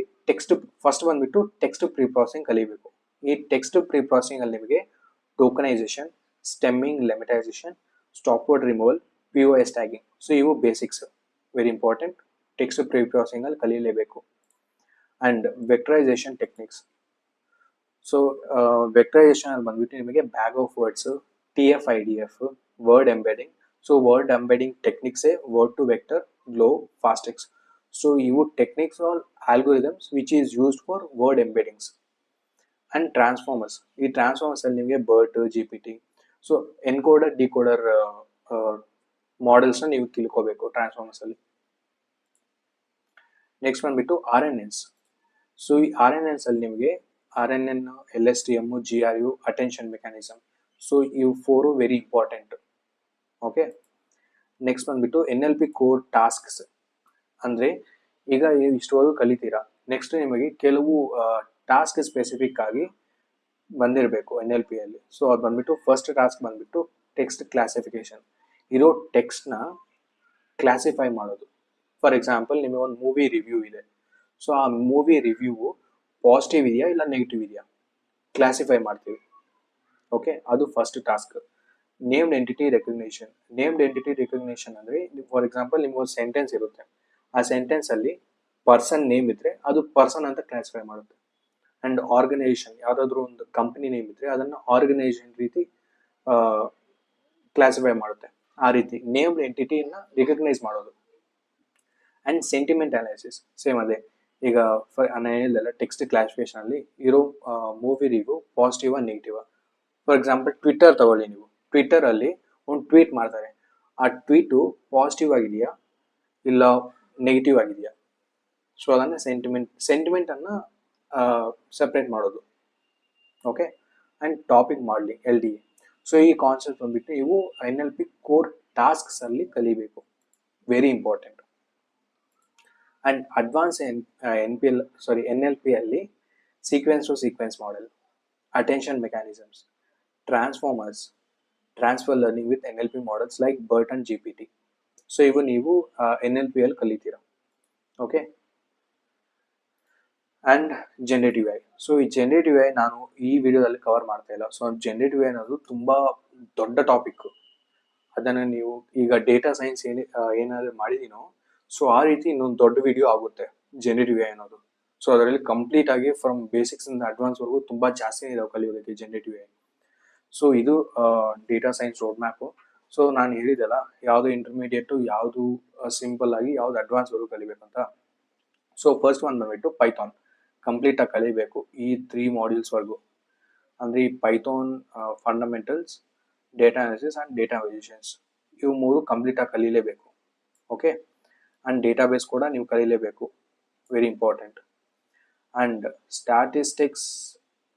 ಫಸ್ಟ್ ಬಂದ್ಬಿಟ್ಟು ಟೆಕ್ಸ್ಟ್ ಪ್ರೀ ಪ್ರಾಸೆಸಿಂಗ್ ಕಲಿಬೇಕು. ಈ ಟೆಕ್ಸ್ಟ್ ಪ್ರೀ ಪ್ರಾಸೆಸಿಂಗ್ ಅಲ್ಲಿ ನಿಮಗೆ tokenisation, stemming, lemmatisation, stop word removal, POS tagging. So ಇವು basics, very important. Text pre processing ಅಲ್ಲಿ ಕಲಿಯಲೇಬೇಕು. And vectorisation techniques. So vectorisation ಅಲ್ಲಿ ಬಂದ್ಬಿಟ್ಟು ನಿಮಗೆ bag of words, TF-IDF, word embedding. So word embedding ಟೆಕ್ನಿಕ್ಸೇ word to vector, GloVe, fastText. So ಇವು techniques all algorithms which is used for word embeddings. And transformers. ಈ ಟ್ರಾನ್ಸ್ಫಾರ್ಮರ್ಸ್ ಅಲ್ಲಿ ನಿಮಗೆ BERT, GPT. So encoder decoder ಮಾಡೆಲ್ಸ್ನ ನೀವು ತಿಳ್ಕೋಬೇಕು ಟ್ರಾನ್ಸ್ಫಾರ್ಮರ್ಸ್ ಅಲ್ಲಿ. ನೆಕ್ಸ್ಟ್ ಬಂದ್ಬಿಟ್ಟು RNNs. ಸೊ ಈ RNNs ಅಲ್ಲಿ ನಿಮಗೆ RNN, LSTM, GRU, attention mechanism. So ಇವು 4 ವೆರಿ ಇಂಪಾರ್ಟೆಂಟ್. ಓಕೆ. ನೆಕ್ಸ್ಟ್ ಬಂದ್ಬಿಟ್ಟು NLP ಕೋರ್ ಟಾಸ್ಕ್ಸ್. ಅಂದ್ರೆ ಈಗ ಇಷ್ಟವರೆಗೂ ಕಲಿತೀರಾ, ನೆಕ್ಸ್ಟ್ ನಿಮಗೆ ಕೆಲವು ಟಾಸ್ಕ್ ಸ್ಪೆಸಿಫಿಕ್ ಆಗಿ ಬಂದಿರಬೇಕು NLP ಅಲ್ಲಿ. ಸೊ ಅದು ಬಂದ್ಬಿಟ್ಟು ಫಸ್ಟ್ ಟಾಸ್ಕ್ ಬಂದ್ಬಿಟ್ಟು ಟೆಕ್ಸ್ಟ್ ಕ್ಲಾಸಿಫಿಕೇಶನ್. ಇರೋ ಟೆಕ್ಸ್ಟ್ನ ಕ್ಲಾಸಿಫೈ ಮಾಡೋದು. ಫಾರ್ ಎಕ್ಸಾಂಪಲ್, ನಿಮಗೆ ಒಂದು ಮೂವಿ ರಿವ್ಯೂ ಇದೆ. ಸೊ ಆ ಮೂವಿ ರಿವ್ಯೂ ಪಾಸಿಟಿವ್ ಇದೆಯಾ ಇಲ್ಲ ನೆಗೆಟಿವ್ ಇದೆಯಾ ಕ್ಲಾಸಿಫೈ ಮಾಡ್ತೀವಿ. ಓಕೆ, ಅದು first task. Named entity recognition. Named entity recognition ಅಂದರೆ ಫಾರ್ ಎಕ್ಸಾಂಪಲ್ ನಿಮ್ಗೆ ಒಂದು ಸೆಂಟೆನ್ಸ್ ಇರುತ್ತೆ. ಆ ಸೆಂಟೆನ್ಸ್ ಅಲ್ಲಿ ಪರ್ಸನ್ ನೇಮ್ ಇದ್ರೆ ಅದು ಪರ್ಸನ್ ಅಂತ ಕ್ಲಾಸಿಫೈ ಮಾಡುತ್ತೆ. ಅಂಡ್ ಆರ್ಗನೈಸೇಷನ್, ಯಾವುದಾದ್ರೂ ಒಂದು ಕಂಪನಿ ನೇಮ್ ಇದ್ರೆ ಅದನ್ನ ಆರ್ಗನೈಸೇಷನ್ ರೀತಿ ಕ್ಲಾಸಿಫೈ ಮಾಡುತ್ತೆ. ಆ ರೀತಿ ನೇಮ್ಡ್ ಎಂಟಿಟಿನ ರಿಕಗ್ನೈಸ್ ಮಾಡೋದು. ಅಂಡ್ ಸೆಂಟಿಮೆಂಟ್ ಅನಾಲಿಸಿಸ್ ಸೇಮ್ ಅದೇ. ಈಗ ನಾನು ಹೇಳಿದೆಲ್ಲ ಟೆಕ್ಸ್ಟ್ ಕ್ಲಾಸಿಫಿಕೇಶನ್ ಅಲ್ಲಿ ಇರೋ movie review positive negative. For example Twitter ತಗೊಳ್ಳಿ. ನೀವು ಟ್ವಿಟ್ಟರ್ ಅಲ್ಲಿ ಒಂದು ಟ್ವೀಟ್ ಮಾಡ್ತಾರೆ. ಆ ಟ್ವೀಟು ಪಾಸಿಟಿವ್ ಆಗಿದೆಯಾ ಇಲ್ಲ ನೆಗೆಟಿವ್ ಆಗಿದೆಯಾ. ಸೊ ಅದನ್ನ ಸೆಂಟಿಮೆಂಟ್ ಅನ್ನ ಸೆಪರೇಟ್ ಮಾಡೋದು. Okay. And topic modelling, LDA. So ಈ ಕಾನ್ಸೆಪ್ಟ್ ಬಂದ್ಬಿಟ್ಟು ನೀವು NLP ಕೋರ್ ಟಾಸ್ಕ್ಸ್ ಅಲ್ಲಿ ಕಲಿಬೇಕು, very important. And advance NLP ಅಲ್ಲಿ sequence to sequence model, attention mechanisms, transformers, transfer learning with NLP models like BERT and GPT. So ಇವು ನೀವು NLP ಅಲ್ಲಿ ಕಲಿತೀರಾ. Okay. And generative AI. So ಈ ಜನರೇಟಿವ್ AI ನಾನು ಈ ವಿಡಿಯೋದಲ್ಲಿ ಕವರ್ ಮಾಡ್ತಾ ಇಲ್ಲ. ಸೊ ಜನರೇಟಿವ್ AI ಅನ್ನೋದು ತುಂಬಾ ದೊಡ್ಡ ಟಾಪಿಕ್. ಅದನ್ನ ನೀವು ಈಗ ಡೇಟಾ ಸೈನ್ಸ್ ಏನಾದ್ರು ಮಾಡಿದೀನೋ, ಸೊ ಆ ರೀತಿ ಇನ್ನೊಂದು ದೊಡ್ಡ ವಿಡಿಯೋ ಆಗುತ್ತೆ ಜನರೇಟಿವ್ AI ಅನ್ನೋದು. ಸೊ ಅದರಲ್ಲಿ ಕಂಪ್ಲೀಟ್ ಆಗಿ ಫ್ರಮ್ ಬೇಸಿಕ್ಸ್ ಇಂದ ಅಡ್ವಾನ್ಸ್ ವರೆಗೂ ತುಂಬಾ ಜಾಸ್ತಿ ಇದಾವೆ ಕಲಿಯೋದಕ್ಕೆ ಜನರೇಟಿವ್ AI. ಸೊ ಇದು data science road map. So ನಾನು ಹೇಳಿದೆಲ್ಲ ಯಾವುದು ಇಂಟರ್ಮೀಡಿಯೇಟು, ಯಾವುದು ಸಿಂಪಲ್ ಆಗಿ, ಯಾವ್ದು ಅಡ್ವಾನ್ಸ್ ವರೆಗೂ ಕಲಿಬೇಕಂತ. ಸೊ ಫಸ್ಟ್ ಒನ್ ಬಂದ್ಬಿಟ್ಟು ಪೈಥಾನ್ ಕಂಪ್ಲೀಟ್ ಆಗಿ ಕಲಿಬೇಕು ಈ 3 ಮಾಡ್ಯೂಲ್ಸ್ ವರೆಗೂ. ಅಂದ್ರೆ ಈ Python fundamentals, data analysis and data verifications, ಇವು 3 ಕಂಪ್ಲೀಟ್ ಆಗಿ ಕಲಿಲೇಬೇಕು. ಓಕೆ. ಅಂಡ್ ಡೇಟಾ ಬೇಸ್ ಕೂಡ ನೀವು ಕಲಿಲೇಬೇಕು, very important. And statistics,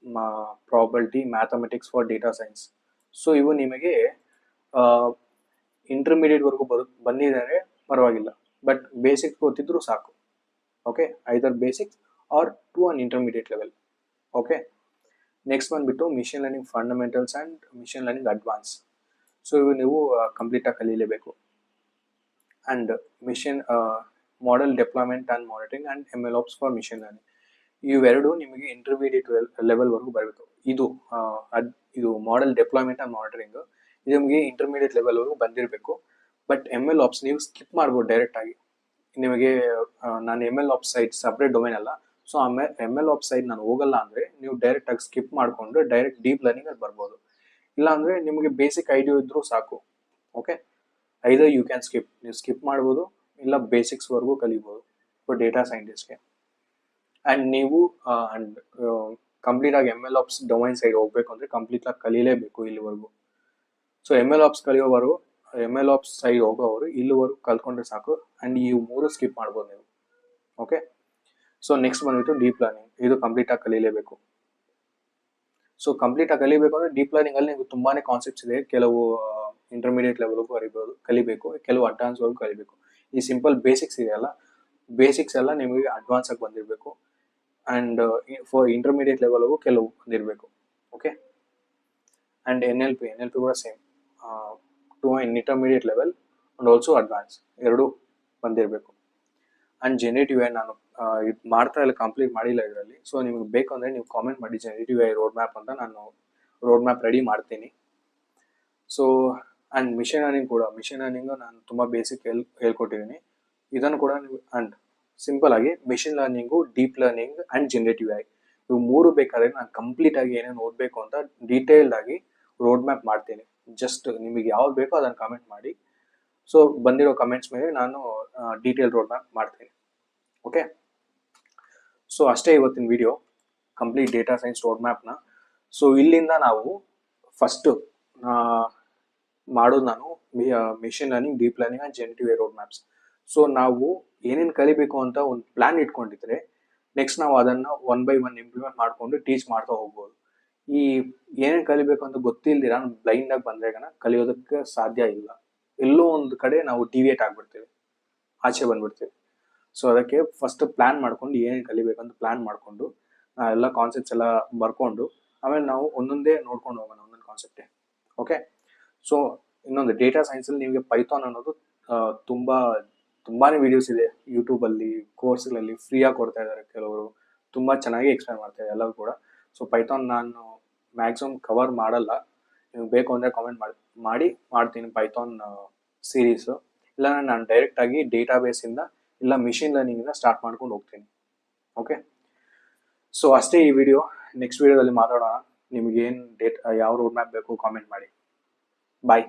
probability, mathematics for data science. So ಇವು ನಿಮಗೆ ಇಂಟರ್ಮೀಡಿಯೇಟ್ ವರೆಗೂ ಬಂದಿದ್ದಾರೆ ಪರವಾಗಿಲ್ಲ, ಬಟ್ ಬೇಸಿಕ್ಸ್ ಗೊತ್ತಿದ್ರು ಸಾಕು. Okay, either basics or to an intermediate level. Okay. Next ಬಂದ್ಬಿಟ್ಟು machine learning fundamentals and machine learning advance. So ಇವು ನೀವು ಕಂಪ್ಲೀಟ್ ಆಗಿ ಕಲಿಯಲೇಬೇಕು. And machine model deployment and monitoring and MLOps for machine learning. ಇವೆರಡು ನಿಮಗೆ ಇಂಟರ್ಮೀಡಿಯೇಟ್ ಲೆವೆಲ್ ವರೆಗೂ ಬರಬೇಕು. ಇದು ಮಾಡೆಲ್ ಡೆಪ್ಲಾಯ್ಮೆಂಟ್ ಅಂಡ್ ಮಾನಿಟರಿಂಗ್ ಇದು ನಿಮಗೆ ಇಂಟರ್ಮೀಡಿಯೇಟ್ ಲೆವೆಲ್ ವರೆಗೂ ಬಂದಿರಬೇಕು. ಬಟ್ MLOps ನೀವು ಸ್ಕಿಪ್ ಮಾಡ್ಬೋದು ಡೈರೆಕ್ಟ್ ಆಗಿ. ನಿಮಗೆ ನಾನು MLOps ಸೈಡ್ ಸಪ್ರೇಟ್ ಡೊಮೈನ್ ಅಲ್ಲ. ಸೊ MLOps ಸೈಡ್ ನಾನು ಹೋಗಲ್ಲ ಅಂದ್ರೆ ನೀವು ಡೈರೆಕ್ಟ್ ಆಗಿ ಸ್ಕಿಪ್ ಮಾಡ್ಕೊಂಡು ಡೈರೆಕ್ಟ್ ಡೀಪ್ ಲರ್ನಿಂಗ್ ಅಲ್ಲಿ ಬರ್ಬೋದು. ಇಲ್ಲ ಅಂದ್ರೆ ನಿಮಗೆ ಬೇಸಿಕ್ ಐಡಿಯಾ ಇದ್ರೂ ಸಾಕು. Okay. Either you can skip, ನೀವು ಸ್ಕಿಪ್ ಮಾಡ್ಬೋದು, ಇಲ್ಲ ಬೇಸಿಕ್ಸ್ ವರೆಗೂ ಕಲಿಬೋದು ಫಾರ್ ಡೇಟಾ ಸೈಂಟಿಸ್ಟ್ಗೆ. ಅಂಡ್ ನೀವು ಕಂಪ್ಲೀಟ್ ಆಗಿ MLOps ಡೊಮೈನ್ ಸೈಡ್ ಹೋಗ್ಬೇಕು ಅಂದ್ರೆ ಕಂಪ್ಲೀಟ್ ಆಗಿ ಕಲೀಲೇಬೇಕು ಇಲ್ಲಿವರೆಗೂ. ಸೊ MLOps ಕಲಿಯೋವರು, MLOps ಸೈಡ್ ಹೋಗೋವರು ಇಲ್ಲಿವರೆಗೂ ಕಲ್ತ್ಕೊಂಡ್ರೆ ಸಾಕು. ಅಂಡ್ ಈ 3 ಸ್ಕಿಪ್ ಮಾಡ್ಬೋದು ನೀವು. ಓಕೆ. ಸೊ ನೆಕ್ಸ್ಟ್ ಬಂದ್ಬಿಟ್ಟು ಡೀಪ್ ಲರ್ನಿಂಗ್, ಇದು ಕಂಪ್ಲೀಟ್ ಆಗಿ ಕಲೀಲೇಬೇಕು. ಸೊ ಕಂಪ್ಲೀಟ್ ಆಗಿ ಕಲಿಬೇಕು ಅಂದ್ರೆ ಡೀಪ್ ಲರ್ನಿಂಗ್ ಅಲ್ಲಿ ನಿಮ್ಗೆ ತುಂಬಾನೇ ಕಾನ್ಸೆಪ್ಟ್ಸ್ ಇದೆ. ಕೆಲವು ಇಂಟರ್ಮೀಡಿಯೇಟ್ ಲೆವೆಲ್ಗೂ ಕಲಿಬೇಕು, ಕೆಲವು ಅಡ್ವಾನ್ಸ್ ವರೆಗೂ ಕಲಿಬೇಕು. ಈ ಸಿಂಪಲ್ ಬೇಸಿಕ್ಸ್ ಇದೆಯಲ್ಲ, ಬೇಸಿಕ್ಸ್ ಎಲ್ಲ ನಿಮಗೆ ಅಡ್ವಾನ್ಸ್ ಆಗಿ ಬಂದಿರಬೇಕು. ಅಂಡ್ ಫಾರ್ ಇಂಟರ್ಮೀಡಿಯೇಟ್ ಲೆವೆಲ್ಗೂ ಕೆಲವು ಬಂದಿರಬೇಕು. ಓಕೆ. ಅಂಡ್ NLP ಕೂಡ same, to intermediate level and also advance ಎರಡು ಬಂದಿರಬೇಕು. ಅಂಡ್ ಜನರೇಟಿವ್ AI ನಾನು ಮಾಡ್ತಾ ಇಲ್ಲ, ಕಂಪ್ಲೀಟ್ ಮಾಡಿಲ್ಲ ಇದರಲ್ಲಿ. ಸೊ ನಿಮ್ಗೆ ಬೇಕು ಅಂದರೆ ನೀವು ಕಾಮೆಂಟ್ ಮಾಡಿ ಜನರೇಟಿವ್ AI ರೋಡ್ ಮ್ಯಾಪ್ ಅಂತ, ನಾನು ರೋಡ್ ಮ್ಯಾಪ್ ರೆಡಿ ಮಾಡ್ತೀನಿ. ಸೊ ಆ್ಯಂಡ್ ಮಿಷನ್ ಲರ್ನಿಂಗ್ ಕೂಡ, ಮಿಷನ್ ಲರ್ನಿಂಗು ನಾನು ತುಂಬ ಬೇಸಿಕ್ ಹೇಳ್ಕೊಟ್ಟಿದ್ದೀನಿ. ಇದನ್ನು ಕೂಡ ನೀವು ಆ್ಯಂಡ್ ಸಿಂಪಲ್ ಆಗಿ machine learning, deep learning and generative AI ಇವು ಮೂರು ಬೇಕಾದ್ರೆ ನಾನು ಕಂಪ್ಲೀಟ್ ಆಗಿ ಏನೇನು ಓದಬೇಕು ಅಂತ ಡೀಟೇಲ್ಡ್ ಆಗಿ ರೋಡ್ ಮ್ಯಾಪ್ ಮಾಡ್ತೀನಿ. ಜಸ್ಟ್ ನಿಮಗೆ ಯಾವ್ದು ಬೇಕೋ ಅದನ್ನು ಕಮೆಂಟ್ ಮಾಡಿ. ಸೊ ಬಂದಿರೋ ಕಮೆಂಟ್ಸ್ ಮೇಲೆ ನಾನು ಡೀಟೇಲ್ ರೋಡ್ ಮ್ಯಾಪ್ ಮಾಡ್ತೀನಿ. ಓಕೆ, ಸೊ ಅಷ್ಟೇ ಇವತ್ತಿನ ವಿಡಿಯೋ, ಕಂಪ್ಲೀಟ್ ಡೇಟಾ ಸೈನ್ಸ್ ರೋಡ್ ಮ್ಯಾಪ್ನ. ಸೊ ಇಲ್ಲಿಂದ ನಾವು ಫಸ್ಟು ಮಾಡೋದು ನಾನು machine learning, deep learning and generative AI roadmaps. So ನಾವು ಏನೇನು ಕಲಿಬೇಕು ಅಂತ ಒಂದು ಪ್ಲಾನ್ ಇಟ್ಕೊಂಡಿದ್ರೆ ನೆಕ್ಸ್ಟ್ ನಾವು ಅದನ್ನು 1 by 1 ಇಂಪ್ಲಿಮೆಂಟ್ ಮಾಡಿಕೊಂಡು ಟೀಚ್ ಮಾಡ್ತಾ ಹೋಗ್ಬೋದು. ಈ ಏನೇನು ಕಲಿಬೇಕು ಅಂತ ಗೊತ್ತಿಲ್ದಿರ ಬ್ಲೈಂಡ್ ಆಗಿ ಬಂದ್ರೆ ಕಲಿಯೋದಕ್ಕೆ ಸಾಧ್ಯ ಇಲ್ಲ. ಎಲ್ಲೋ ಒಂದು ಕಡೆ ನಾವು ಡಿವಿಯೇಟ್ ಆಗ್ಬಿಡ್ತೀವಿ, ಆಚೆ ಬಂದ್ಬಿಡ್ತೀವಿ. ಸೊ ಅದಕ್ಕೆ ಫಸ್ಟ್ ಪ್ಲಾನ್ ಮಾಡ್ಕೊಂಡು ಏನೇನು ಕಲಿಬೇಕಂತ ಪ್ಲಾನ್ ಮಾಡಿಕೊಂಡು ಎಲ್ಲ ಕಾನ್ಸೆಪ್ಟ್ಸ್ ಎಲ್ಲ ಬರ್ಕೊಂಡು ಆಮೇಲೆ ನಾವು ಒಂದೊಂದೇ ನೋಡ್ಕೊಂಡು ಹೋಗೋಣ, ಒಂದೊಂದು ಕಾನ್ಸೆಪ್ಟೇ. ಓಕೆ, ಸೊ ಇನ್ನೊಂದು ಡೇಟಾ ಸೈನ್ಸಲ್ಲಿ ನಿಮಗೆ ಪೈಥಾನ್ ಅನ್ನೋದು ತುಂಬಾನೇ ವಿಡಿಯೋಸ್ ಇದೆ ಯೂಟ್ಯೂಬಲ್ಲಿ, ಕೋರ್ಸ್ಗಳಲ್ಲಿ ಫ್ರೀಯಾಗಿ ಕೊಡ್ತಾ ಇದ್ದಾರೆ ಕೆಲವರು, ತುಂಬ ಚೆನ್ನಾಗಿ ಎಕ್ಸ್ಪ್ಲೈನ್ ಮಾಡ್ತಾರೆ ಎಲ್ಲರೂ ಕೂಡ. ಸೊ ಪೈಥಾನ್ ನಾನು ಮ್ಯಾಕ್ಸಿಮಮ್ ಕವರ್ ಮಾಡಲ್ಲ, ನಿಮ್ಗೆ ಬೇಕು ಅಂದರೆ ಕಾಮೆಂಟ್ ಮಾಡ್ತೀನಿ ಪೈಥಾನ್ ಸೀರೀಸು. ಇಲ್ಲ ನಾನು ಡೈರೆಕ್ಟಾಗಿ ಡೇಟಾಬೇಸಿಂದ ಇಲ್ಲ ಮಿಷಿನ್ ಲರ್ನಿಂಗಿಂದ ಸ್ಟಾರ್ಟ್ ಮಾಡ್ಕೊಂಡು ಹೋಗ್ತೀನಿ. ಓಕೆ, ಸೊ ಅಷ್ಟೇ ಈ ವಿಡಿಯೋ. ನೆಕ್ಸ್ಟ್ ವಿಡಿಯೋದಲ್ಲಿ ಮಾತಾಡೋಣ. ನಿಮಗೇನು ಯಾವ ರೋಡ್ ಮ್ಯಾಪ್ ಬೇಕು ಕಾಮೆಂಟ್ ಮಾಡಿ. ಬಾಯ್.